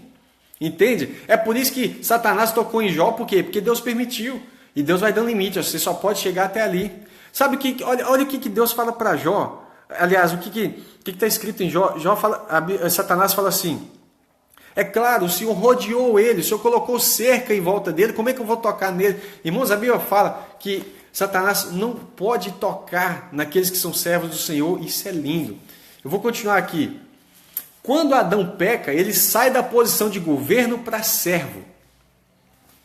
Entende? É por isso que Satanás tocou em Jó, por quê? Porque Deus permitiu. E Deus vai dando limite, você só pode chegar até ali. Sabe olha o que Deus fala para Jó. Aliás, o que está escrito em Jó? Satanás fala assim: é claro, o Senhor rodeou ele, o Senhor colocou cerca em volta dele, como é que eu vou tocar nele? Irmãos, a Bíblia fala que Satanás não pode tocar naqueles que são servos do Senhor, isso é lindo. Eu vou continuar aqui. Quando Adão peca, ele sai da posição de governo para servo.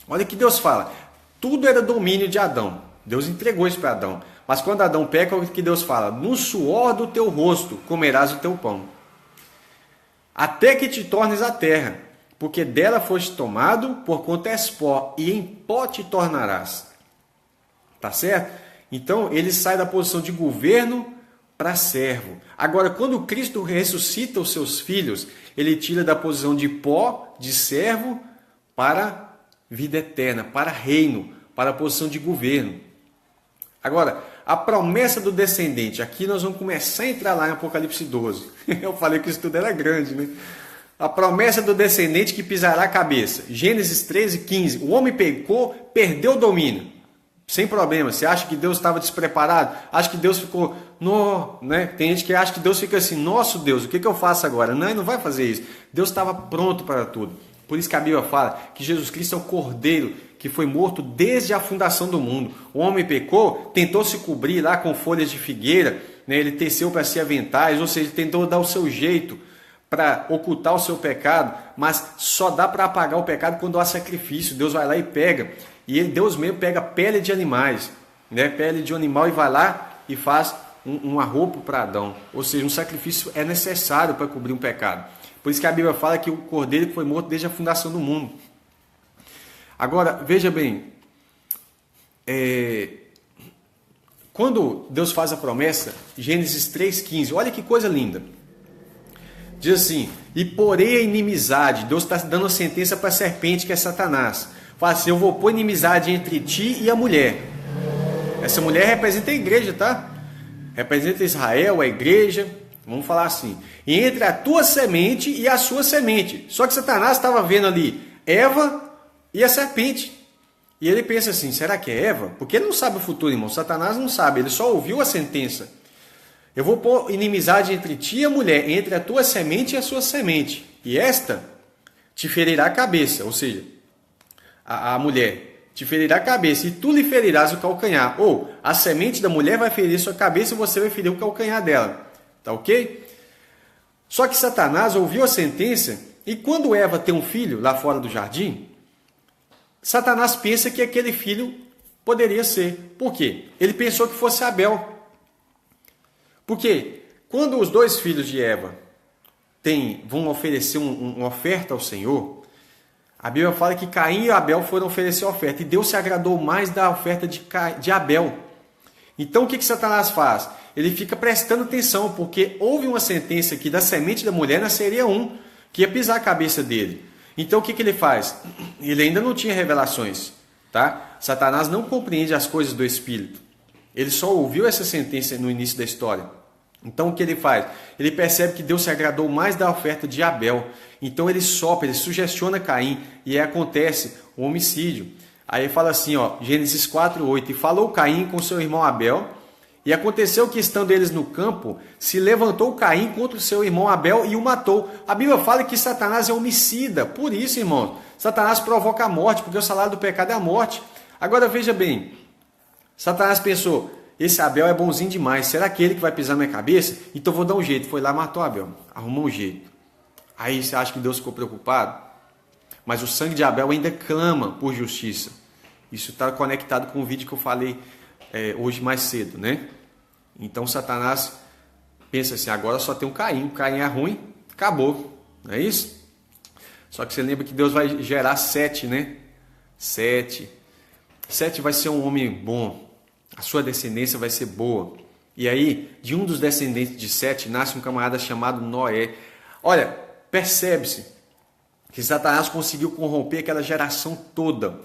Olha o que Deus fala. Tudo era domínio de Adão. Deus entregou isso para Adão. Mas quando Adão peca, o que Deus fala? No suor do teu rosto comerás o teu pão, até que te tornes a terra, porque dela foste tomado, porquanto és pó, e em pó te tornarás. Tá certo? Então, ele sai da posição de governo para servo. Agora, quando Cristo ressuscita os seus filhos, ele tira da posição de pó, de servo, para vida eterna, para reino, para a posição de governo. Agora, a promessa do descendente, aqui nós vamos começar a entrar lá em Apocalipse 12. Eu falei que isso tudo era grande, né? A promessa do descendente que pisará a cabeça. Gênesis 13:15. O homem pecou, perdeu o domínio. Sem problema. Você acha que Deus estava despreparado? Acha que Deus ficou... No, né? Tem gente que acha que Deus fica assim, nosso Deus, o que eu faço agora? Não, ele não vai fazer isso. Deus estava pronto para tudo. Por isso que a Bíblia fala que Jesus Cristo é o Cordeiro que foi morto desde a fundação do mundo. O homem pecou, tentou se cobrir lá com folhas de figueira, né? Ele teceu para si aventais, ou seja, tentou dar o seu jeito para ocultar o seu pecado, mas só dá para apagar o pecado quando há sacrifício. Deus vai lá e pega, e Deus mesmo pega pele de animais, né? Pele de um animal, e vai lá e faz uma roupa para Adão. Ou seja, um sacrifício é necessário para cobrir um pecado. Por isso que a Bíblia fala que o Cordeiro foi morto desde a fundação do mundo. Agora, veja bem, quando Deus faz a promessa, Gênesis 3,15, olha que coisa linda. Diz assim: e porém a inimizade, Deus está dando a sentença para a serpente, que é Satanás. Fala assim: eu vou pôr inimizade entre ti e a mulher. Essa mulher representa a igreja, tá? Representa Israel, a igreja. Vamos falar assim: e entre a tua semente e a sua semente. Só que Satanás estava vendo ali Eva e a serpente. E ele pensa assim: será que é Eva? Porque ele não sabe o futuro, irmão. Satanás não sabe, ele só ouviu a sentença. Eu vou pôr inimizade entre ti e a mulher, entre a tua semente e a sua semente. E esta te ferirá a cabeça, ou seja, a mulher te ferirá a cabeça, e tu lhe ferirás o calcanhar. Ou a semente da mulher vai ferir sua cabeça e você vai ferir o calcanhar dela. Tá ok? Só que Satanás ouviu a sentença, e quando Eva tem um filho lá fora do jardim, Satanás pensa que aquele filho poderia ser. Por quê? Ele pensou que fosse Abel. Porque quando os dois filhos de Eva vão oferecer uma oferta ao Senhor, a Bíblia fala que Caim e Abel foram oferecer a oferta, e Deus se agradou mais da oferta de Abel. Então o que Satanás faz? Ele fica prestando atenção, porque houve uma sentença que da semente da mulher nasceria um, que ia pisar a cabeça dele. Então o que ele faz? Ele ainda não tinha revelações. Tá? Satanás não compreende as coisas do Espírito. Ele só ouviu essa sentença no início da história. Então o que ele faz? Ele percebe que Deus se agradou mais da oferta de Abel. Então ele sopra, ele sugestiona Caim e aí acontece o homicídio. Aí ele fala assim, ó, Gênesis 4:8, e falou Caim com seu irmão Abel, e aconteceu que estando eles no campo, se levantou Caim contra o seu irmão Abel e o matou. A Bíblia fala que Satanás é homicida. Por isso, irmãos, Satanás provoca a morte, porque o salário do pecado é a morte. Agora veja bem, Satanás pensou, esse Abel é bonzinho demais, será que ele que vai pisar na minha cabeça? Então vou dar um jeito. Foi lá e matou Abel, arrumou um jeito. Aí você acha que Deus ficou preocupado? Mas o sangue de Abel ainda clama por justiça. Isso está conectado com o vídeo que eu falei hoje mais cedo, né? Então Satanás pensa assim, agora só tem um Caim. O Caim é ruim, acabou. Não é isso? Só que você lembra que Deus vai gerar Sete, né? Sete vai ser um homem bom. A sua descendência vai ser boa. E aí, de um dos descendentes de Sete, nasce um camarada chamado Noé. Olha, percebe-se que Satanás conseguiu corromper aquela geração toda.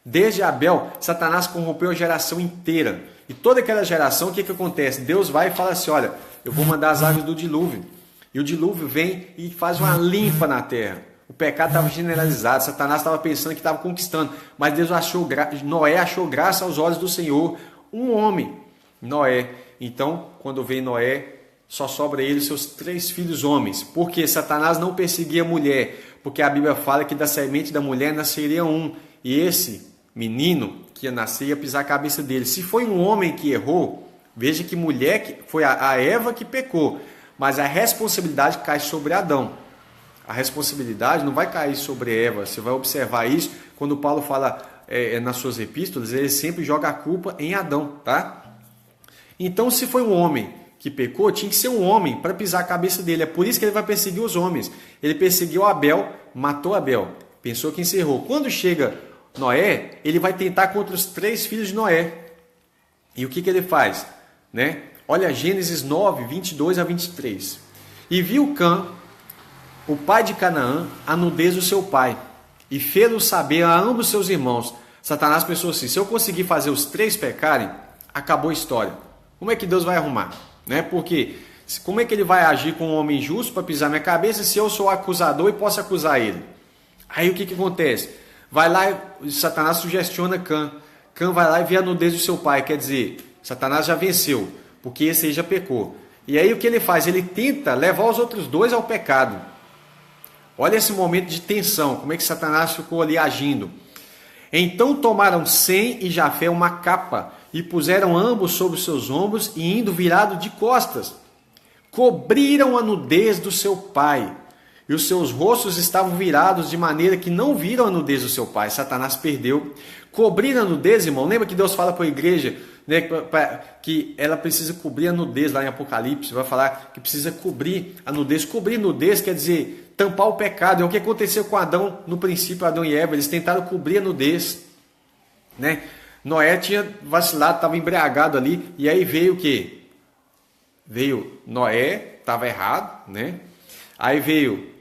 Desde Abel, Satanás corrompeu a geração inteira. E toda aquela geração, o que acontece? Deus vai e fala assim, olha, eu vou mandar as águas do dilúvio. E o dilúvio vem e faz uma limpa na terra. O pecado estava generalizado, Satanás estava pensando que estava conquistando. Mas Noé achou graça aos olhos do Senhor. Um homem, Noé. Então, quando vem Noé, só sobra ele e seus 3 filhos homens. Porque Satanás não perseguia a mulher. Porque a Bíblia fala que da semente da mulher nasceria um. E esse menino que ia nascer ia pisar a cabeça dele. Se foi um homem que errou, veja que mulher, foi a Eva que pecou. Mas a responsabilidade cai sobre Adão. A responsabilidade não vai cair sobre Eva. Você vai observar isso quando Paulo fala nas suas epístolas, ele sempre joga a culpa em Adão, tá? Então, se foi um homem que pecou, tinha que ser um homem para pisar a cabeça dele. É por isso que ele vai perseguir os homens. Ele perseguiu Abel, matou Abel. Pensou que encerrou. Quando chega Noé, ele vai tentar contra os 3 filhos de Noé. E o que ele faz? Né? Olha Gênesis 9, 22 a 23. E viu Cã, o pai de Canaã, a nudez do seu pai, e fê-lo saber a ambos seus irmãos. Satanás pensou assim, se eu conseguir fazer os 3 pecarem, acabou a história. Como é que Deus vai arrumar? Né? Porque como é que ele vai agir com um homem justo para pisar minha cabeça se eu sou o acusador e posso acusar ele? Aí o que acontece? Vai lá e Satanás sugestiona Cã. Cã vai lá e vê a nudez do seu pai. Quer dizer, Satanás já venceu, porque esse aí já pecou. E aí o que ele faz? Ele tenta levar os outros 2 ao pecado. Olha esse momento de tensão, como é que Satanás ficou ali agindo. Então tomaram Sem e Jafé uma capa e puseram ambos sobre os seus ombros e indo virado de costas, cobriram a nudez do seu pai. E os seus rostos estavam virados de maneira que não viram a nudez do seu pai. Satanás perdeu. Cobrir a nudez, irmão. Lembra que Deus fala para a igreja, né, que ela precisa cobrir a nudez lá em Apocalipse. Vai falar que precisa cobrir a nudez. Cobrir a nudez quer dizer tampar o pecado. É o que aconteceu com Adão no princípio, Adão e Eva. Eles tentaram cobrir a nudez. Né? Noé tinha vacilado, estava embriagado ali. E aí veio o quê? Veio Noé, estava errado. Né? Aí veio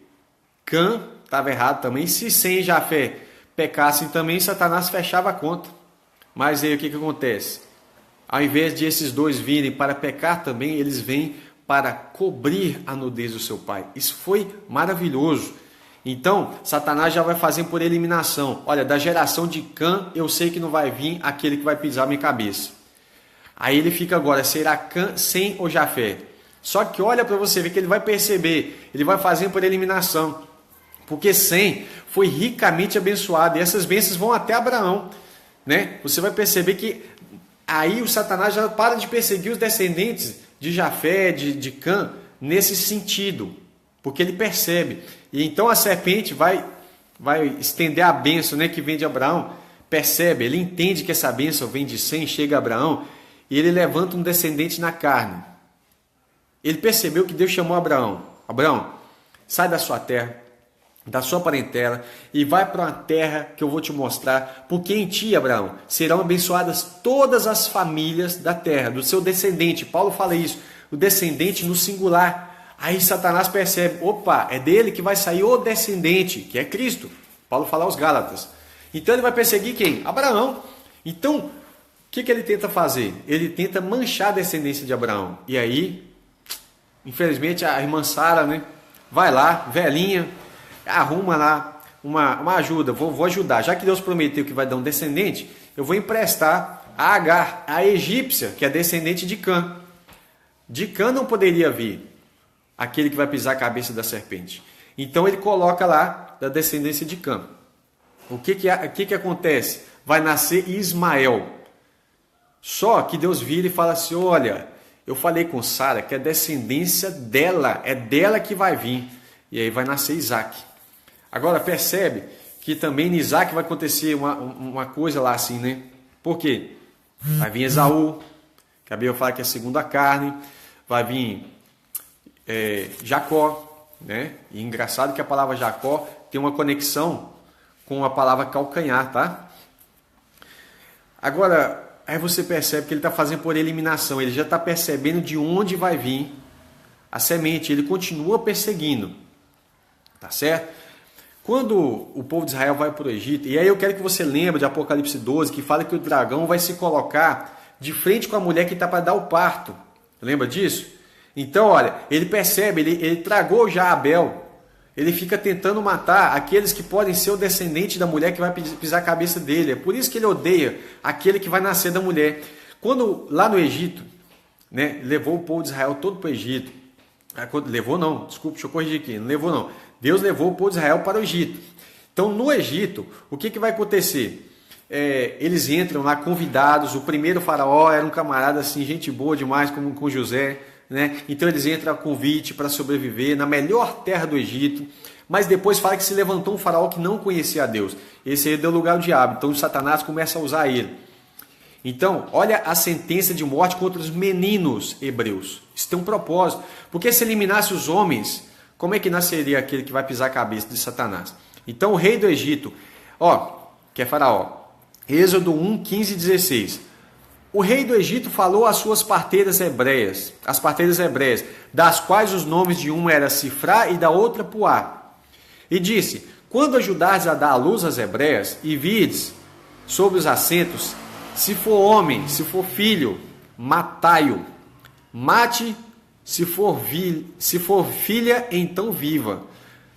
Cã, estava errado também. Se Sem e Jafé pecassem também, Satanás fechava a conta. Mas aí o que acontece? Ao invés de esses 2 virem para pecar também, eles vêm para cobrir a nudez do seu pai. Isso foi maravilhoso. Então, Satanás já vai fazer por eliminação. Olha, da geração de Cã, eu sei que não vai vir aquele que vai pisar minha cabeça. Aí ele fica agora, será Cã, Sem ou Jafé? Só que olha para você ver que ele vai perceber, ele vai fazer por eliminação. Porque Sem foi ricamente abençoado. E essas bênçãos vão até Abraão. Né? Você vai perceber que aí o Satanás já para de perseguir os descendentes de Jafé, de Cã, nesse sentido. Porque ele percebe. E então a serpente vai estender a bênção, né, que vem de Abraão. Percebe, ele entende que essa bênção vem de Sem, chega a Abraão. E ele levanta um descendente na carne. Ele percebeu que Deus chamou Abraão. Abraão, sai da sua terra. da sua parentela, e vai para uma terra que eu vou te mostrar, porque em ti, Abraão, serão abençoadas todas as famílias da terra, do seu descendente. Paulo fala isso, o descendente no singular. Aí Satanás percebe, opa, é dele que vai sair o descendente, que é Cristo. Paulo fala aos Gálatas. Então ele vai perseguir quem? Abraão. Então, o que ele tenta fazer? Ele tenta manchar a descendência de Abraão. E aí, infelizmente, a irmã Sara, né, vai lá, velhinha, arruma lá uma ajuda, vou ajudar. Já que Deus prometeu que vai dar um descendente, eu vou emprestar a Agar, a egípcia, que é descendente de Cã. De Cã não poderia vir aquele que vai pisar a cabeça da serpente. Então ele coloca lá da descendência de Cã. O que acontece? Vai nascer Ismael. Só que Deus vira e fala assim, olha, eu falei com Sara que a descendência dela, é dela que vai vir. E aí vai nascer Isaac. Agora percebe que também em Isaac vai acontecer uma coisa lá assim, né? Por quê? Vai vir Esaú, que a Bíblia fala que é segundo a carne. Vai vir Jacó, né? E engraçado que a palavra Jacó tem uma conexão com a palavra calcanhar, tá? Agora, aí você percebe que ele está fazendo por eliminação. Ele já está percebendo de onde vai vir a semente. Ele continua perseguindo. Tá certo? Quando o povo de Israel vai para o Egito, e aí eu quero que você lembre de Apocalipse 12, que fala que o dragão vai se colocar de frente com a mulher que está para dar o parto. Lembra disso? Então, olha, ele percebe, ele tragou já Abel. Ele fica tentando matar aqueles que podem ser o descendente da mulher que vai pisar a cabeça dele. É por isso que ele odeia aquele que vai nascer da mulher. Quando lá no Egito, né, levou o povo de Israel todo para o Egito. Levou não, desculpa, deixa eu corrigir aqui. Não levou não. Deus levou o povo de Israel para o Egito. Então, no Egito, o que vai acontecer? Eles entram lá convidados. O primeiro faraó era um camarada assim, gente boa demais, como com José, né? Então eles entram a convite para sobreviver na melhor terra do Egito. Mas depois fala que se levantou um faraó que não conhecia a Deus. Esse aí deu lugar ao diabo. Então Satanás começa a usar ele. Então, olha a sentença de morte contra os meninos hebreus. Isso tem um propósito. Porque se eliminasse os homens, como é que nasceria aquele que vai pisar a cabeça de Satanás? Então o rei do Egito, que é faraó, Êxodo 1, 15 e 16. O rei do Egito falou às suas parteiras hebreias, as parteiras hebreias, das quais os nomes de uma era Sifrá e da outra Puá. E disse, quando ajudares a dar à luz às hebreias, e vides sobre os assentos, se for homem, se for filho, matai-o. Mate, se for filha, então viva.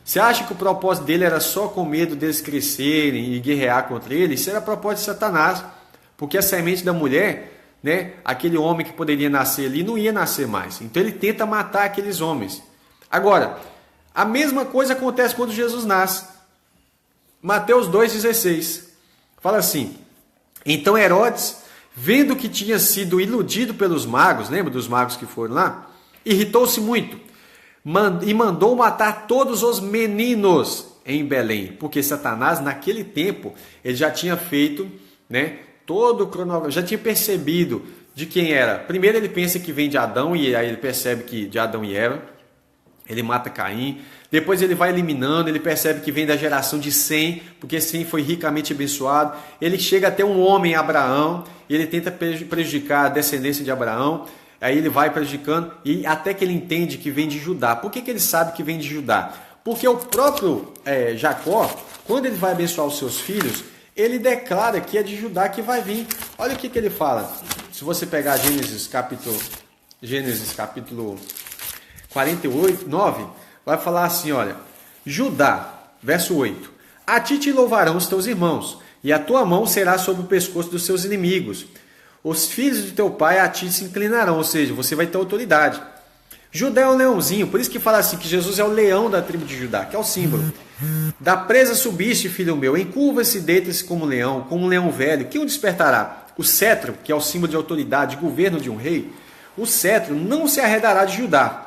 Você acha que o propósito dele era só com medo deles crescerem e guerrear contra ele? Isso era propósito de Satanás. Porque a semente da mulher, né, aquele homem que poderia nascer ali, não ia nascer mais. Então ele tenta matar aqueles homens. Agora, a mesma coisa acontece quando Jesus nasce. Mateus 2,16. Fala assim, então Herodes, vendo que tinha sido iludido pelos magos, lembra dos magos que foram lá? Irritou-se muito e mandou matar todos os meninos em Belém. Porque Satanás, naquele tempo, ele já tinha feito, né, todo o cronograma, já tinha percebido de quem era. Primeiro ele pensa que vem de Adão, e aí ele percebe que de Adão e Eva. Ele mata Caim. Depois ele vai eliminando, ele percebe que vem da geração de Sem, porque Sem foi ricamente abençoado. Ele chega até um homem, Abraão, e ele tenta prejudicar a descendência de Abraão. Aí ele vai prejudicando, e até que ele entende que vem de Judá. Por que ele sabe que vem de Judá? Porque o próprio Jacó, quando ele vai abençoar os seus filhos, ele declara que é de Judá que vai vir. Olha o que ele fala. Se você pegar Gênesis capítulo 48, 9, vai falar assim, olha, Judá, verso 8, a ti te louvarão os teus irmãos, e a tua mão será sobre o pescoço dos seus inimigos. Os filhos de teu pai a ti se inclinarão, ou seja, você vai ter autoridade. Judá é um leãozinho, por isso que fala assim, que Jesus é o leão da tribo de Judá, que é o símbolo. Da presa subiste, filho meu, encurva-se e deita-se como um leão velho. Quem o despertará? O cetro, que é o símbolo de autoridade, de governo de um rei. O cetro não se arredará de Judá,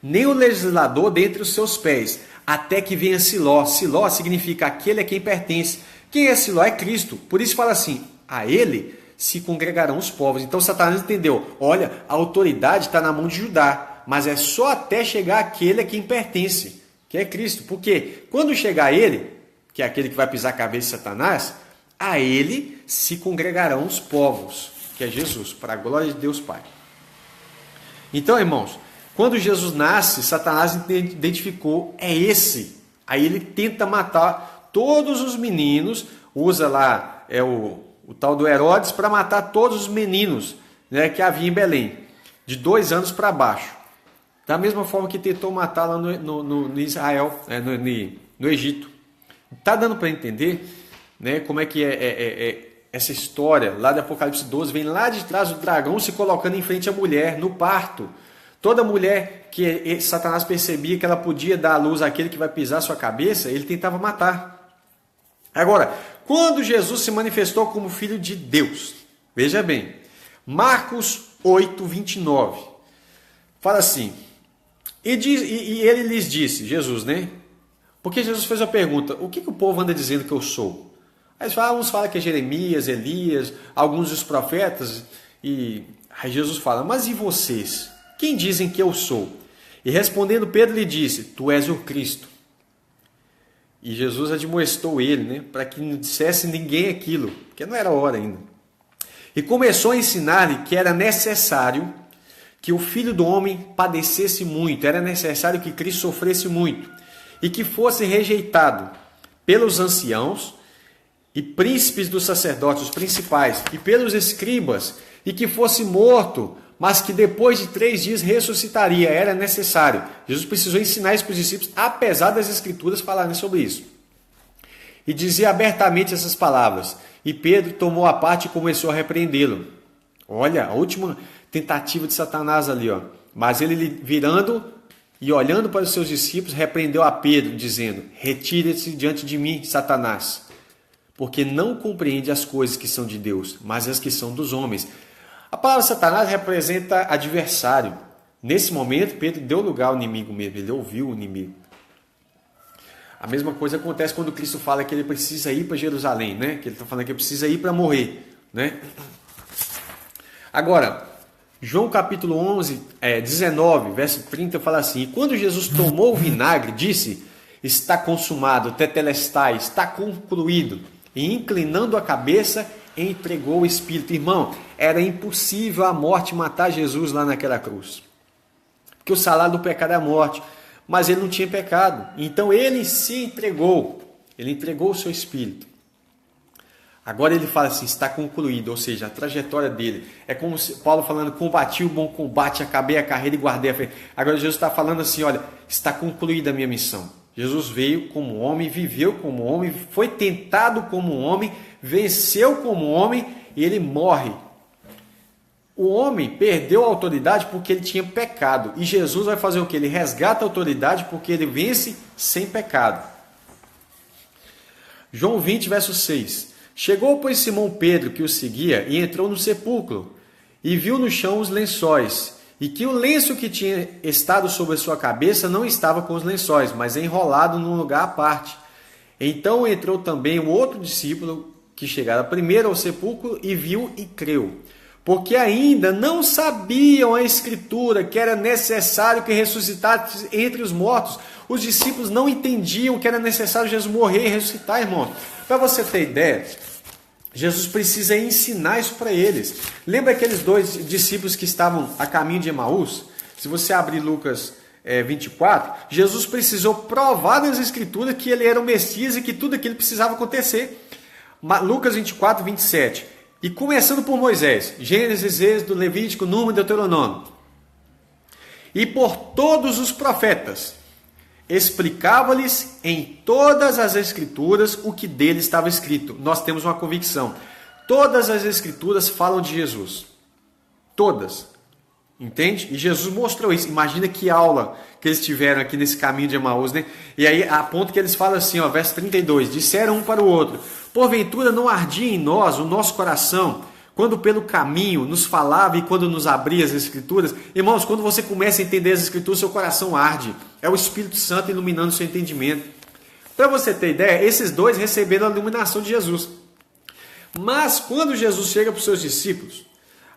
nem o legislador dentre os seus pés, até que venha Siló. Siló significa aquele a quem pertence. Quem é Siló? É Cristo. Por isso fala assim, a ele se congregarão os povos. Então Satanás entendeu, olha, a autoridade está na mão de Judá, mas é só até chegar aquele a quem pertence, que é Cristo. Porque quando chegar ele, que é aquele que vai pisar a cabeça de Satanás, a ele se congregarão os povos, que é Jesus, para a glória de Deus Pai. Então, irmãos, quando Jesus nasce, Satanás identificou, é esse. Aí ele tenta matar todos os meninos, usa lá o tal do Herodes para matar todos os meninos, né, que havia em Belém, de 2 anos para baixo. Da mesma forma que tentou matar lá no Israel, no Egito. Está dando para entender, né, como é que essa história lá de Apocalipse 12 vem lá de trás do dragão se colocando em frente à mulher no parto. Toda mulher que Satanás percebia que ela podia dar à luz àquele que vai pisar sua cabeça, ele tentava matar. Agora, quando Jesus se manifestou como Filho de Deus, veja bem, Marcos 8, 29, fala assim, e ele lhes disse, Jesus, né? Porque Jesus fez a pergunta, o que o povo anda dizendo que eu sou? Aí uns falam que é Jeremias, Elias, alguns dos profetas, e aí Jesus fala, mas e vocês? Quem dizem que eu sou? E respondendo Pedro lhe disse, tu és o Cristo. E Jesus admoestou ele, né, para que não dissesse ninguém aquilo, porque não era hora ainda. E começou a ensinar-lhe que era necessário que o Filho do Homem padecesse muito, era necessário que Cristo sofresse muito, e que fosse rejeitado pelos anciãos e príncipes dos sacerdotes, os principais, e pelos escribas, e que fosse morto, mas que depois de 3 dias ressuscitaria, era necessário. Jesus precisou ensinar isso para os discípulos, apesar das escrituras falarem sobre isso. E dizia abertamente essas palavras, e Pedro tomou a parte e começou a repreendê-lo. Olha, a última tentativa de Satanás ali, ó. Mas ele virando e olhando para os seus discípulos, repreendeu a Pedro, dizendo, retire-se diante de mim, Satanás, porque não compreende as coisas que são de Deus, mas as que são dos homens. A palavra Satanás representa adversário. Nesse momento, Pedro deu lugar ao inimigo mesmo, ele ouviu o inimigo. A mesma coisa acontece quando Cristo fala que ele precisa ir para Jerusalém, né? Que ele está falando que ele precisa ir para morrer, né? Agora, João capítulo 11, 19, verso 30, fala assim, e quando Jesus tomou o vinagre, disse, está consumado, tetelestai, está concluído, e inclinando a cabeça, entregou o Espírito. Irmão, era impossível a morte matar Jesus lá naquela cruz. Porque o salário do pecado é a morte. Mas ele não tinha pecado. Então ele se entregou. Ele entregou o seu Espírito. Agora ele fala assim, está concluído. Ou seja, a trajetória dele. É como Paulo falando, combati o bom combate, acabei a carreira e guardei a fé. Agora Jesus está falando assim, olha, está concluída a minha missão. Jesus veio como homem, viveu como homem, foi tentado como homem, venceu como homem e ele morre. O homem perdeu a autoridade porque ele tinha pecado. E Jesus vai fazer o quê? Ele resgata a autoridade porque ele vence sem pecado. João 20, verso 6. Chegou, pois, Simão Pedro, que o seguia, e entrou no sepulcro, e viu no chão os lençóis, e que o lenço que tinha estado sobre a sua cabeça não estava com os lençóis, mas enrolado num lugar à parte. Então entrou também o outro discípulo, que chegara primeiro ao sepulcro, e viu e creu. Porque ainda não sabiam a Escritura que era necessário que ressuscitasse entre os mortos. Os discípulos não entendiam que era necessário Jesus morrer e ressuscitar, irmão. Para você ter ideia, Jesus precisa ensinar isso para eles. Lembra aqueles 2 discípulos que estavam a caminho de Emaús? Se você abrir Lucas 24, Jesus precisou provar nas Escrituras que ele era o Messias e que tudo aquilo precisava acontecer. Lucas 24, 27. E começando por Moisés, Gênesis, Êxodo, Levítico, Número e Deuteronômio. E por todos os profetas, explicava-lhes em todas as Escrituras o que dele estava escrito. Nós temos uma convicção. Todas as Escrituras falam de Jesus. Todas. Entende? E Jesus mostrou isso. Imagina que aula que eles tiveram aqui nesse caminho de Emaús, né? E aí, a ponto que eles falam assim, ó, verso 32. Disseram um para o outro, porventura não ardia em nós o nosso coração, quando pelo caminho nos falava e quando nos abria as Escrituras? Irmãos, quando você começa a entender as Escrituras, seu coração arde. É o Espírito Santo iluminando o seu entendimento. Para você ter ideia, esses 2 receberam a iluminação de Jesus. Mas quando Jesus chega para os seus discípulos,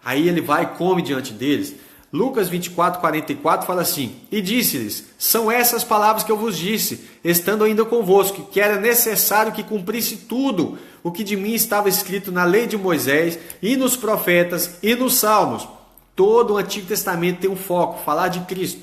aí ele vai e come diante deles. Lucas 24, 44 fala assim: E disse-lhes, são essas palavras que eu vos disse, estando ainda convosco, que era necessário que cumprisse tudo o que de mim estava escrito na lei de Moisés, e nos profetas, e nos salmos. Todo o Antigo Testamento tem um foco, falar de Cristo.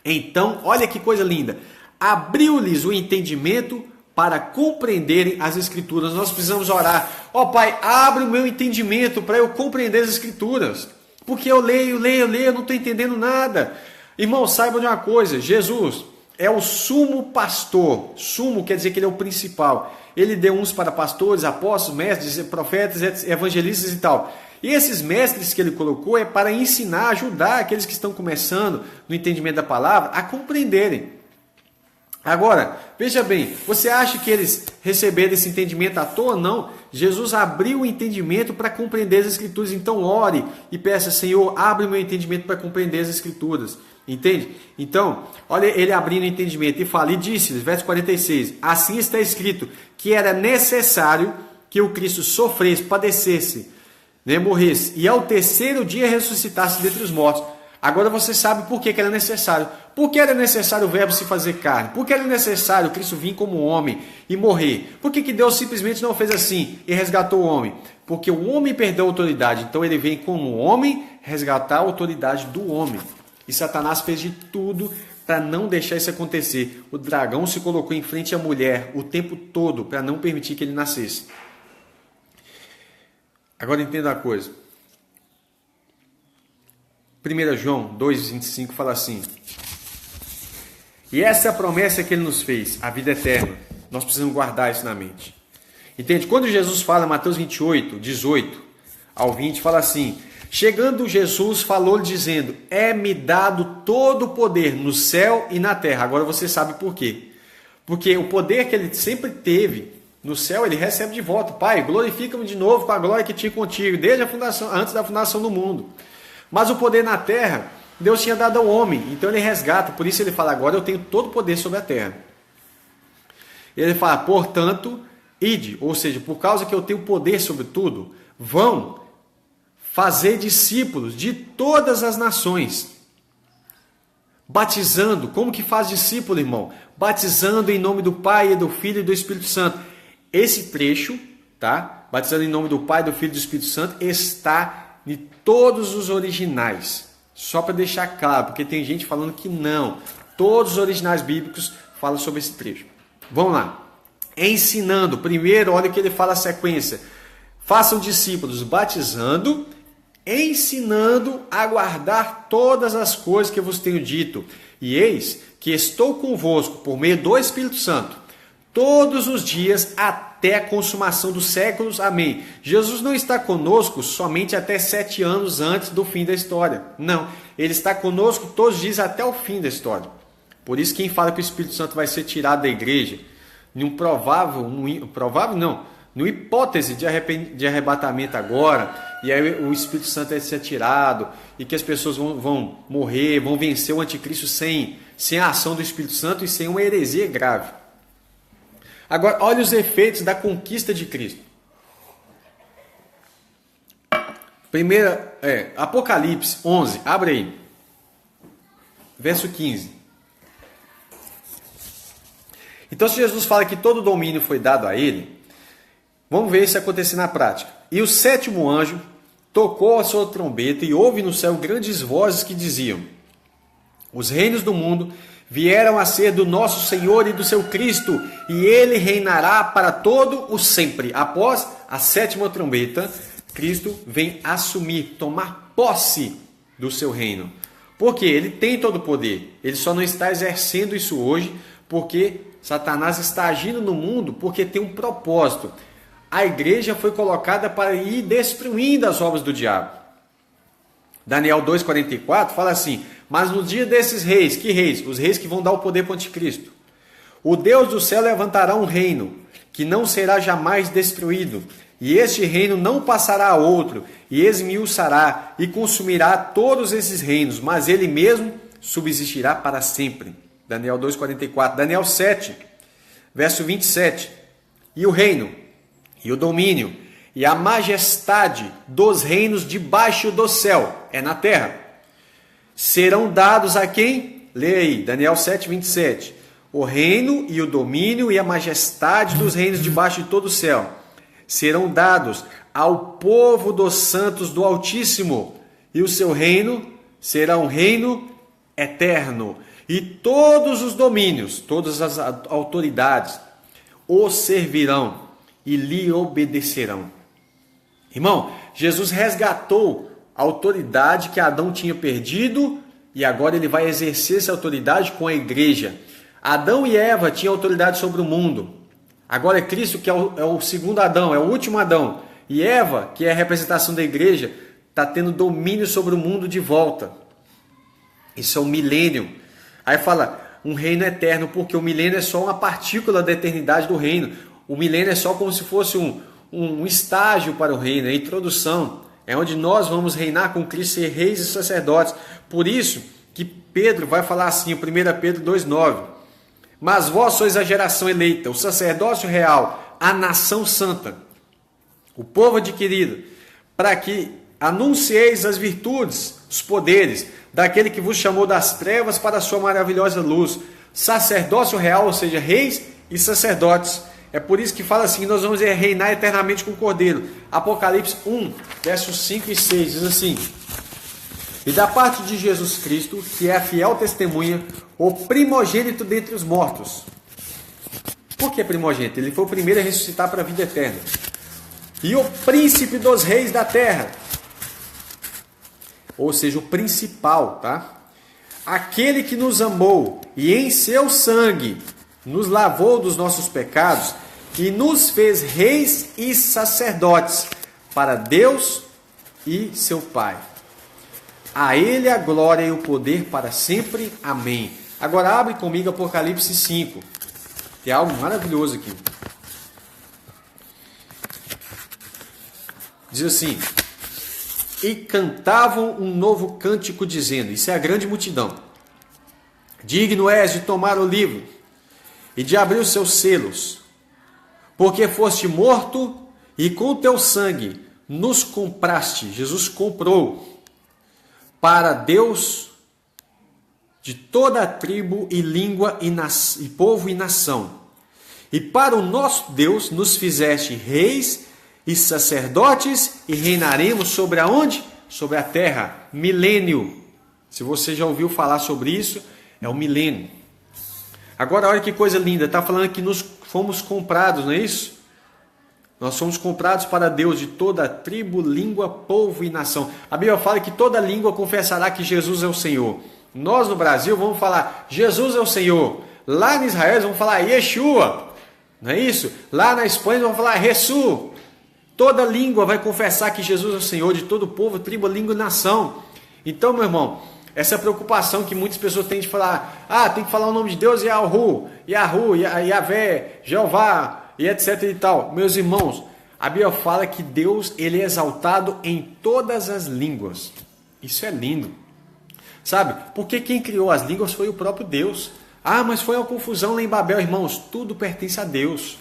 Então, olha que coisa linda, abriu-lhes o entendimento para compreenderem as Escrituras. Nós precisamos orar: ó Pai, abre o meu entendimento para eu compreender as Escrituras, porque eu leio, não estou entendendo nada. Irmão, saiba de uma coisa: Jesus é o sumo pastor. Sumo quer dizer que ele é o principal. Ele deu uns para pastores, apóstolos, mestres, profetas, evangelistas e tal. E esses mestres que ele colocou é para ensinar, ajudar aqueles que estão começando no entendimento da palavra a compreenderem. Agora, veja bem, você acha que eles receberam esse entendimento à toa? Não. Jesus abriu o entendimento para compreender as Escrituras. Então ore e peça: Senhor, abre o meu entendimento para compreender as Escrituras. Entende? Então, olha ele abrindo o entendimento e fala: E disse-lhes, verso 46, assim está escrito, que era necessário que o Cristo sofresse, padecesse, morresse, e ao terceiro dia ressuscitasse dentre os mortos. Agora você sabe por que era necessário. Por que era necessário o verbo se fazer carne? Por que era necessário Cristo vir como homem e morrer? Por que Deus simplesmente não fez assim e resgatou o homem? Porque o homem perdeu a autoridade. Então ele vem como homem resgatar a autoridade do homem. E Satanás fez de tudo para não deixar isso acontecer. O dragão se colocou em frente à mulher o tempo todo para não permitir que ele nascesse. Agora entenda uma coisa. 1 João 2,25 fala assim: E essa é a promessa que ele nos fez, a vida eterna. Nós precisamos guardar isso na mente. Entende? Quando Jesus fala, Mateus 28, 18 ao 20, fala assim: Chegando Jesus, falou-lhe dizendo: É-me dado todo o poder no céu e na terra. Agora você sabe por quê. Porque o poder que ele sempre teve no céu, ele recebe de volta. Pai, glorifica-me de novo com a glória que tinha contigo, desde a fundação, antes da fundação do mundo. Mas o poder na terra, Deus tinha dado ao homem, então ele resgata. Por isso ele fala: agora eu tenho todo o poder sobre a terra. Ele fala: portanto, ide, ou seja, por causa que eu tenho poder sobre tudo, vão fazer discípulos de todas as nações, batizando. Como que faz discípulo, irmão? Batizando em nome do Pai, e do Filho e do Espírito Santo. Esse trecho, tá? Batizando em nome do Pai, do Filho e do Espírito Santo, está de todos os originais. Só para deixar claro, porque tem gente falando que não. Todos os originais bíblicos falam sobre esse trecho. Vamos lá. Ensinando. Primeiro, olha que ele fala a sequência. Façam discípulos, batizando, ensinando a guardar todas as coisas que eu vos tenho dito. E eis que estou convosco por meio do Espírito Santo, todos os dias até a consumação dos séculos. Amém. Jesus não está conosco somente até 7 anos antes do fim da história. Não. Ele está conosco todos os dias até o fim da história. Por isso, quem fala que o Espírito Santo vai ser tirado da igreja, numa hipótese de arrebatamento agora, e aí o Espírito Santo vai ser tirado, e que as pessoas vão morrer, vão vencer o anticristo sem a ação do Espírito Santo e sem uma heresia grave. Agora, olha os efeitos da conquista de Cristo. Apocalipse 11, abre aí. Verso 15. Então, se Jesus fala que todo o domínio foi dado a ele, vamos ver isso acontecer na prática. E o 7º anjo tocou a sua trombeta e houve no céu grandes vozes que diziam: Os reinos do mundo vieram a ser do nosso Senhor e do seu Cristo, e ele reinará para todo o sempre. Após a 7ª trombeta, Cristo vem assumir, tomar posse do seu reino. Porque ele tem todo o poder. Ele só não está exercendo isso hoje porque Satanás está agindo no mundo porque tem um propósito. A igreja foi colocada para ir destruindo as obras do diabo. Daniel 2,44 fala assim: Mas no dia desses reis, que reis? Os reis que vão dar o poder para o anticristo. O Deus do céu levantará um reino que não será jamais destruído, e este reino não passará a outro, e esmiuçará e consumirá todos esses reinos, mas ele mesmo subsistirá para sempre. Daniel 2,44. Daniel 7, verso 27. E o reino, e o domínio, e a majestade dos reinos debaixo do céu, é na terra, serão dados a quem? Lê aí, Daniel 7:27. O reino e o domínio e a majestade dos reinos debaixo de todo o céu serão dados ao povo dos santos do Altíssimo, e o seu reino será um reino eterno. E todos os domínios, todas as autoridades, o servirão e lhe obedecerão. Irmão, Jesus resgatou a autoridade que Adão tinha perdido e agora ele vai exercer essa autoridade com a igreja. Adão e Eva tinham autoridade sobre o mundo. Agora é Cristo que é o segundo Adão, é o último Adão. E Eva, que é a representação da igreja, está tendo domínio sobre o mundo de volta. Isso é um milênio. Aí fala, um reino eterno, porque o milênio é só uma partícula da eternidade do reino. O milênio é só como se fosse um estágio para o reino, a introdução. É onde nós vamos reinar com Cristo, ser reis e sacerdotes. Por isso que Pedro vai falar assim, 1 Pedro 2,9. Mas vós sois a geração eleita, o sacerdócio real, a nação santa, o povo adquirido, para que anuncieis as virtudes, os poderes, daquele que vos chamou das trevas para a sua maravilhosa luz. Sacerdócio real, ou seja, reis e sacerdotes. É por isso que fala assim, nós vamos reinar eternamente com o Cordeiro. Apocalipse 1, versos 5 e 6, diz assim: E da parte de Jesus Cristo, que é a fiel testemunha, o primogênito dentre os mortos. Por que primogênito? Ele foi o primeiro a ressuscitar para a vida eterna. E o príncipe dos reis da terra. Ou seja, o principal, tá? Aquele que nos amou e em seu sangue nos lavou dos nossos pecados e nos fez reis e sacerdotes para Deus e seu Pai. A Ele a glória e o poder para sempre. Amém. Agora abre comigo Apocalipse 5. Tem algo maravilhoso aqui. Diz assim: E cantavam um novo cântico dizendo, isso é a grande multidão: Digno és de tomar o livro e de abrir os seus selos, porque foste morto e com teu sangue nos compraste. Jesus comprou para Deus de toda a tribo e língua e povo e nação. E para o nosso Deus nos fizeste reis e sacerdotes e reinaremos sobre aonde? Sobre a terra. Milênio. Se você já ouviu falar sobre isso, é o milênio. Agora olha que coisa linda. Está falando que nós fomos comprados, não é isso? Nós somos comprados para Deus de toda a tribo, língua, povo e nação. A Bíblia fala que toda língua confessará que Jesus é o Senhor. Nós no Brasil vamos falar Jesus é o Senhor. Lá em Israel vamos falar Yeshua. Não é isso? Lá na Espanha vamos falar Jesus. Toda língua vai confessar que Jesus é o Senhor de todo povo, tribo, língua e nação. Então, meu irmão, essa preocupação que muitas pessoas têm de falar, tem que falar o nome de Deus, Yahu, Yahvé, Jeová, e etc e tal. Meus irmãos, a Bíblia fala que Deus, ele é exaltado em todas as línguas. Isso é lindo. Sabe? Porque quem criou as línguas foi o próprio Deus. Mas foi uma confusão lá em Babel, irmãos. Tudo pertence a Deus.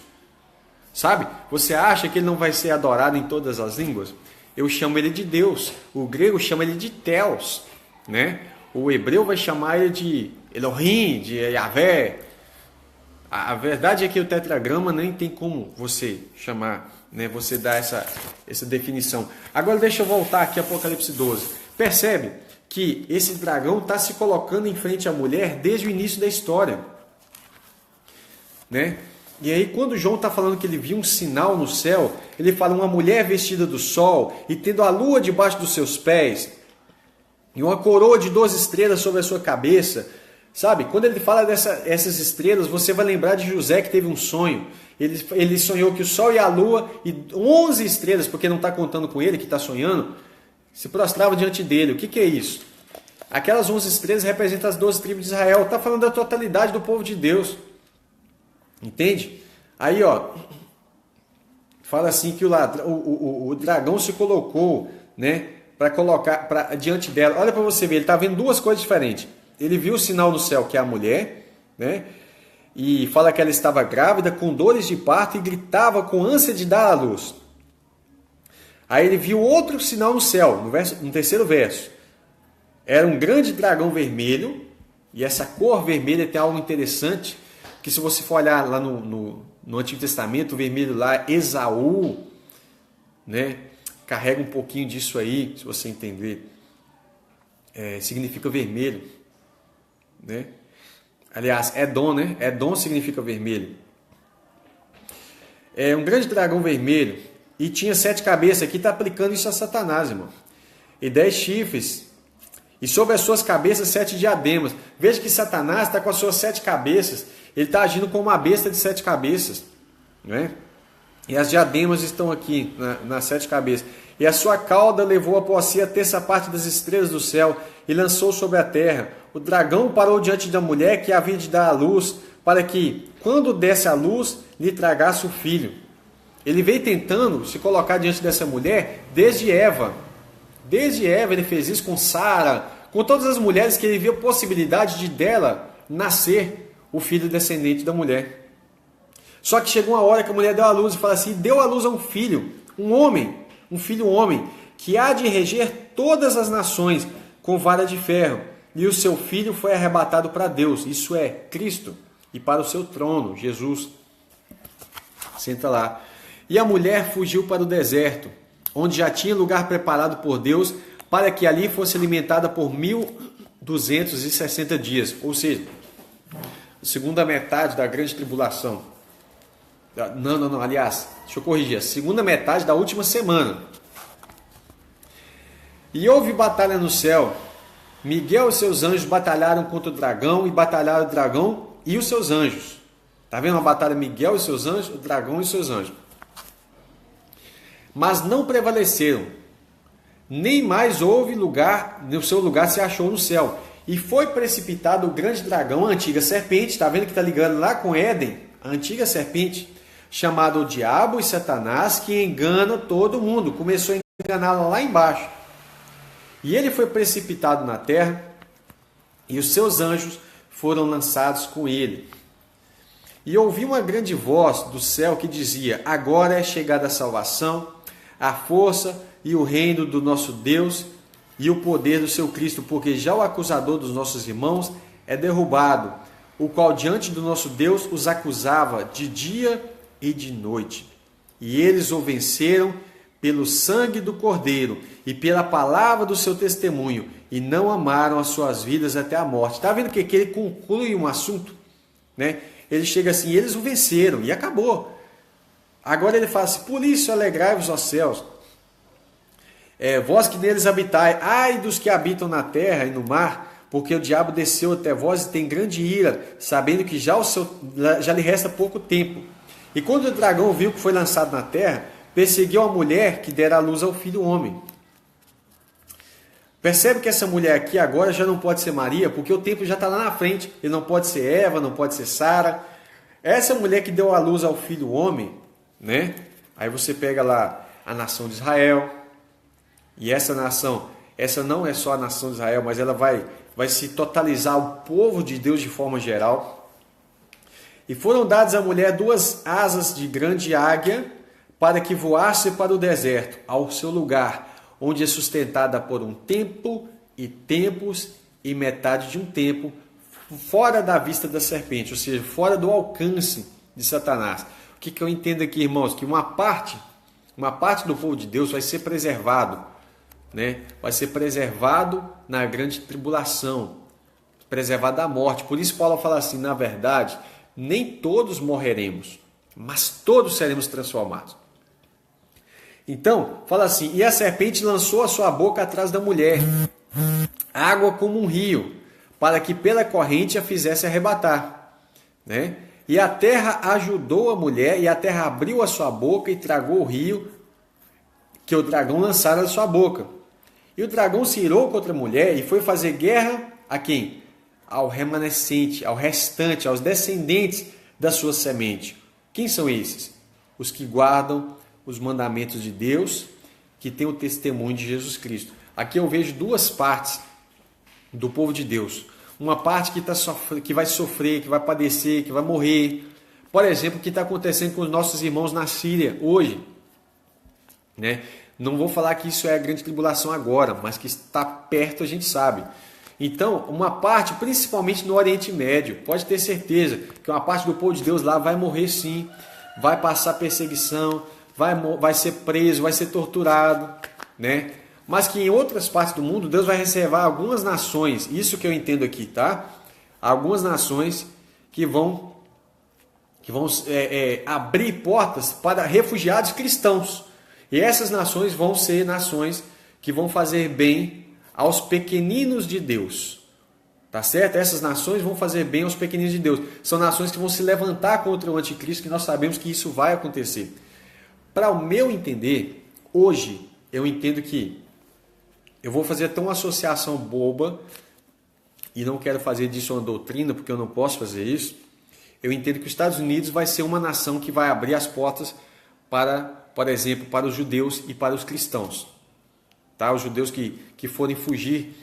Sabe? Você acha que ele não vai ser adorado em todas as línguas? Eu chamo ele de Deus. O grego chama ele de Theos, né? O hebreu vai chamar ele de Elohim, de Yahvé. A verdade é que o tetragrama nem tem como você chamar, né? Você dar essa definição. Agora deixa eu voltar aqui a Apocalipse 12. Percebe que esse dragão está se colocando em frente à mulher desde o início da história, né? E aí quando João está falando que ele viu um sinal no céu, ele fala uma mulher vestida do sol e tendo a lua debaixo dos seus pés e uma coroa de 12 estrelas sobre a sua cabeça. Sabe, quando ele fala dessas estrelas, você vai lembrar de José que teve um sonho. Ele sonhou que o sol e a lua e 11 estrelas, porque não está contando com ele que está sonhando, se prostravam diante dele. O que é isso? Aquelas 11 estrelas representam as 12 tribos de Israel. Está falando da totalidade do povo de Deus. Entende? Aí, fala assim que o dragão se colocou, né, para colocar diante dela. Olha para você ver, ele está vendo duas coisas diferentes. Ele viu o sinal no céu, que é a mulher, né? E fala que ela estava grávida, com dores de parto, e gritava com ânsia de dar à luz. Aí ele viu outro sinal no céu, no terceiro verso. era um grande dragão vermelho, e essa cor vermelha tem algo interessante, que se você for olhar lá no Antigo Testamento, o vermelho lá, Esaú, né, carrega um pouquinho disso aí, se você entender, significa vermelho, né? Aliás, Edom, né? Edom significa vermelho. É um grande dragão vermelho e tinha 7 cabeças. Aqui está aplicando isso a Satanás, irmão. E 10 chifres. E sobre as suas cabeças 7 diademas. Veja que Satanás está com as suas 7 cabeças. Ele está agindo como uma besta de 7 cabeças, não é? E as diademas estão aqui nas 7 cabeças. E a sua cauda levou após si a terça parte das estrelas do céu e lançou sobre a terra. O dragão parou diante da mulher que havia de dar à luz, para que, quando desse à luz, lhe tragasse o filho. Ele veio tentando se colocar diante dessa mulher desde Eva. Desde Eva ele fez isso com Sara, com todas as mulheres que ele viu a possibilidade de dela nascer o filho descendente da mulher. Só que chegou uma hora que a mulher deu à luz e fala assim, deu à luz a um filho, um filho homem, que há de reger todas as nações com vara de ferro. E o seu filho foi arrebatado para Deus, isso é, Cristo, e para o seu trono, Jesus. Senta lá. E a mulher fugiu para o deserto, onde já tinha lugar preparado por Deus, para que ali fosse alimentada por 1260 dias. Ou seja, a segunda metade da grande tribulação. Não, aliás, deixa eu corrigir. A segunda metade da última semana. E houve batalha no céu. Miguel e seus anjos batalharam contra o dragão, e batalharam o dragão e os seus anjos. Está vendo a batalha Miguel e seus anjos, o dragão e seus anjos. Mas não prevaleceram, nem mais houve lugar, no seu lugar se achou no céu. E foi precipitado o grande dragão, a antiga serpente, está vendo que está ligando lá com Éden, a antiga serpente, chamado o diabo e Satanás, que engana todo mundo. Começou a enganá-la lá embaixo. E ele foi precipitado na terra, e os seus anjos foram lançados com ele. E ouvi uma grande voz do céu que dizia, agora é chegada a salvação, a força e o reino do nosso Deus e o poder do seu Cristo, porque já o acusador dos nossos irmãos é derrubado, o qual diante do nosso Deus os acusava de dia e de noite. E eles o venceram pelo sangue do Cordeiro e pela palavra do seu testemunho, e não amaram as suas vidas até a morte. Está vendo que aqui ele conclui um assunto, né? Ele chega assim, eles o venceram, e acabou. Agora ele fala assim, por isso alegrai-vos, ó céus, vós que neles habitai, ai dos que habitam na terra e no mar, porque o diabo desceu até vós e tem grande ira, sabendo que já lhe resta pouco tempo. E quando o dragão viu que foi lançado na terra, perseguiu a mulher que dera à luz ao filho homem. Percebe que essa mulher aqui agora já não pode ser Maria, porque o tempo já está lá na frente. Ele não pode ser Eva, não pode ser Sara. Essa mulher que deu à luz ao filho homem, né? Aí você pega lá a nação de Israel. E essa nação, essa não é só a nação de Israel, mas ela vai se totalizar o povo de Deus de forma geral. E foram dadas à mulher 2 asas de grande águia, para que voasse para o deserto, ao seu lugar, onde é sustentada por um tempo e tempos e metade de um tempo, fora da vista da serpente, ou seja, fora do alcance de Satanás. O que eu entendo aqui, irmãos? Que uma parte do povo de Deus vai ser preservado, né? Vai ser preservado na grande tribulação, preservado da morte. Por isso Paulo fala assim, na verdade, nem todos morreremos, mas todos seremos transformados. Então, fala assim, e a serpente lançou a sua boca atrás da mulher, água como um rio, para que pela corrente a fizesse arrebatar, né? E a terra ajudou a mulher, e a terra abriu a sua boca e tragou o rio que o dragão lançara da sua boca. E o dragão se irou contra a mulher e foi fazer guerra a quem? Ao remanescente, ao restante, aos descendentes da sua semente. Quem são esses? Os que guardam os mandamentos de Deus, que tem o testemunho de Jesus Cristo. Aqui eu vejo 2 partes do povo de Deus. Uma parte que vai sofrer, que vai padecer, que vai morrer. Por exemplo, o que está acontecendo com os nossos irmãos na Síria hoje, né? Não vou falar que isso é a grande tribulação agora, mas que está perto a gente sabe. Então, uma parte, principalmente no Oriente Médio, pode ter certeza que uma parte do povo de Deus lá vai morrer sim, vai passar perseguição, vai ser preso, vai ser torturado, né? Mas que em outras partes do mundo Deus vai reservar algumas nações, isso que eu entendo aqui, tá? Algumas nações que vão abrir portas para refugiados cristãos. E essas nações vão ser nações que vão fazer bem aos pequeninos de Deus. Tá certo? Essas nações vão fazer bem aos pequeninos de Deus. São nações que vão se levantar contra o anticristo, que nós sabemos que isso vai acontecer. Para o meu entender, hoje eu entendo que eu vou fazer até uma associação boba, e não quero fazer disso uma doutrina, porque eu não posso fazer isso. Eu entendo que os Estados Unidos vai ser uma nação que vai abrir as portas para, por exemplo, para os judeus e para os cristãos. Tá? Os judeus que forem fugir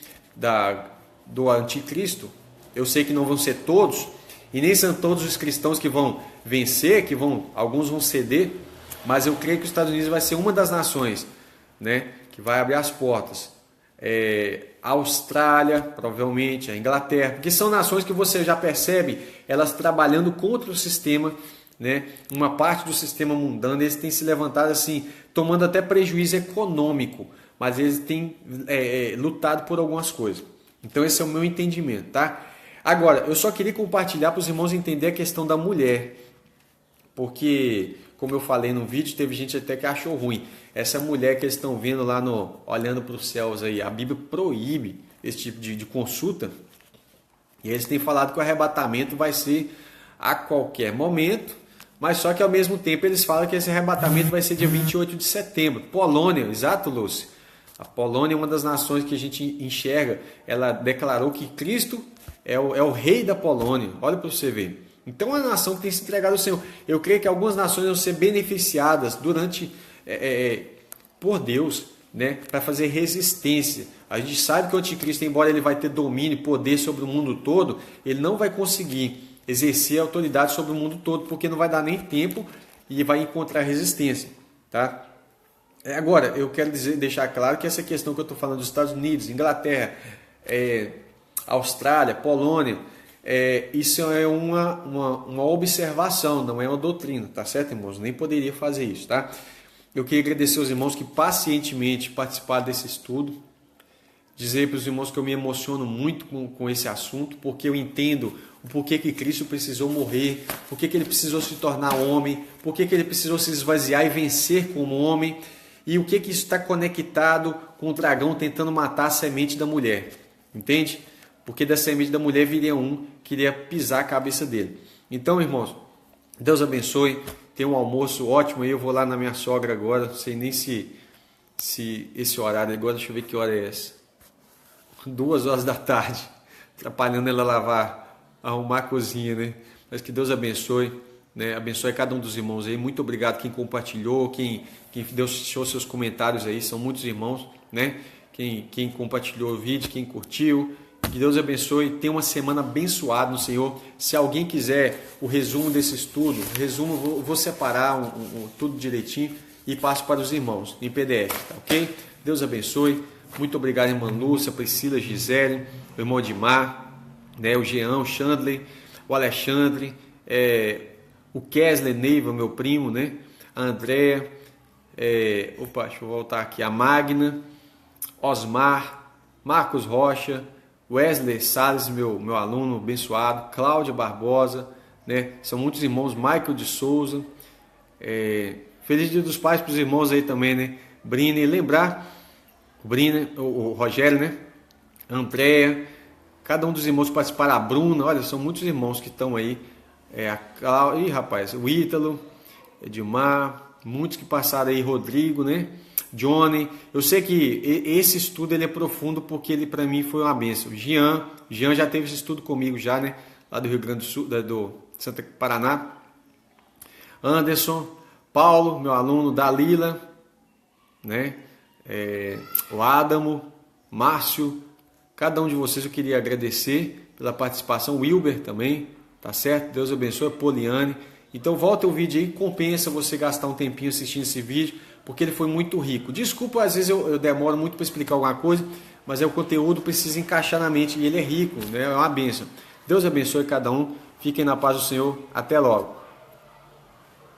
do anticristo, eu sei que não vão ser todos, e nem são todos os cristãos que vão vencer, alguns vão ceder, mas eu creio que os Estados Unidos vai ser uma das nações, né, que vai abrir as portas. A Austrália, provavelmente, a Inglaterra, porque são nações que você já percebe elas trabalhando contra o sistema, né? Uma parte do sistema mundano, eles têm se levantado assim, tomando até prejuízo econômico, mas eles têm lutado por algumas coisas. Então esse é o meu entendimento, tá? Agora, eu só queria compartilhar para os irmãos entender a questão da mulher, porque, como eu falei no vídeo, teve gente até que achou ruim. Essa mulher que eles estão vendo lá, olhando para os céus aí, a Bíblia proíbe esse tipo de consulta. E eles têm falado que o arrebatamento vai ser a qualquer momento, mas só que ao mesmo tempo eles falam que esse arrebatamento vai ser dia 28 de setembro. Polônia, exato, Lúcio. A Polônia é uma das nações que a gente enxerga. Ela declarou que Cristo é o rei da Polônia. Olha para você ver. Então é uma nação que tem se entregado ao Senhor. Eu creio que algumas nações vão ser beneficiadas por Deus, né, para fazer resistência. A gente sabe que o anticristo, embora ele vai ter domínio e poder sobre o mundo todo, ele não vai conseguir exercer autoridade sobre o mundo todo, porque não vai dar nem tempo e vai encontrar resistência. Tá? Agora, eu quero deixar claro que essa questão que eu estou falando dos Estados Unidos, Inglaterra, Austrália, Polônia, isso é uma observação, não é uma doutrina, tá certo, irmãos? Nem poderia fazer isso, tá? Eu queria agradecer aos irmãos que pacientemente participaram desse estudo, dizer para os irmãos que eu me emociono muito com esse assunto, porque eu entendo o porquê que Cristo precisou morrer, porquê que ele precisou se tornar homem, porquê que ele precisou se esvaziar e vencer como homem, e o que isso está conectado com o dragão tentando matar a semente da mulher, entende? Porque da semente da mulher viria que iria pisar a cabeça dele. Então, irmãos, Deus abençoe, tem um almoço ótimo aí, eu vou lá na minha sogra agora, não sei nem se esse horário agora, deixa eu ver que hora é essa. 2 horas da tarde, atrapalhando ela arrumar a cozinha, né? Mas que Deus abençoe, né? Abençoe cada um dos irmãos aí. Muito obrigado quem compartilhou, quem deixou seus comentários aí, são muitos irmãos, né? Quem compartilhou o vídeo, quem curtiu. Que Deus abençoe, tenha uma semana abençoada no Senhor. Se alguém quiser o resumo desse estudo, vou separar tudo direitinho e passo para os irmãos em PDF, tá, ok? Deus abençoe. Muito obrigado, irmã Lúcia, Priscila, Gisele, o irmão Edmar, né, o Jean, o Chandler, o Alexandre, o Kesley Neiva, meu primo, né, a Andréa, deixa eu voltar aqui, a Magna, Osmar, Marcos Rocha, Wesley Salles, meu aluno abençoado, Cláudia Barbosa, né, são muitos irmãos, Michael de Souza, Feliz Dia dos Pais para os irmãos aí também, né, Brine, lembrar o Rogério, né? A Andréia, cada um dos irmãos que participaram, a Bruna, olha, são muitos irmãos que estão aí. Rapaz, o Ítalo, Edmar, muitos que passaram aí, Rodrigo, né? Johnny. Eu sei que esse estudo ele é profundo porque ele para mim foi uma bênção. Jean já teve esse estudo comigo já, né? Lá do Rio Grande do Sul, do Santa Paraná. Anderson, Paulo, meu aluno, Dalila, né? O Adamo, Márcio, cada um de vocês eu queria agradecer pela participação, o Wilber também, tá certo? Deus abençoe, a Poliane. Então volta o vídeo aí, compensa você gastar um tempinho assistindo esse vídeo, porque ele foi muito rico. Desculpa, às vezes eu demoro muito para explicar alguma coisa, mas o conteúdo precisa encaixar na mente e ele é rico, né? É uma bênção. Deus abençoe cada um. Fiquem na paz do Senhor. Até logo.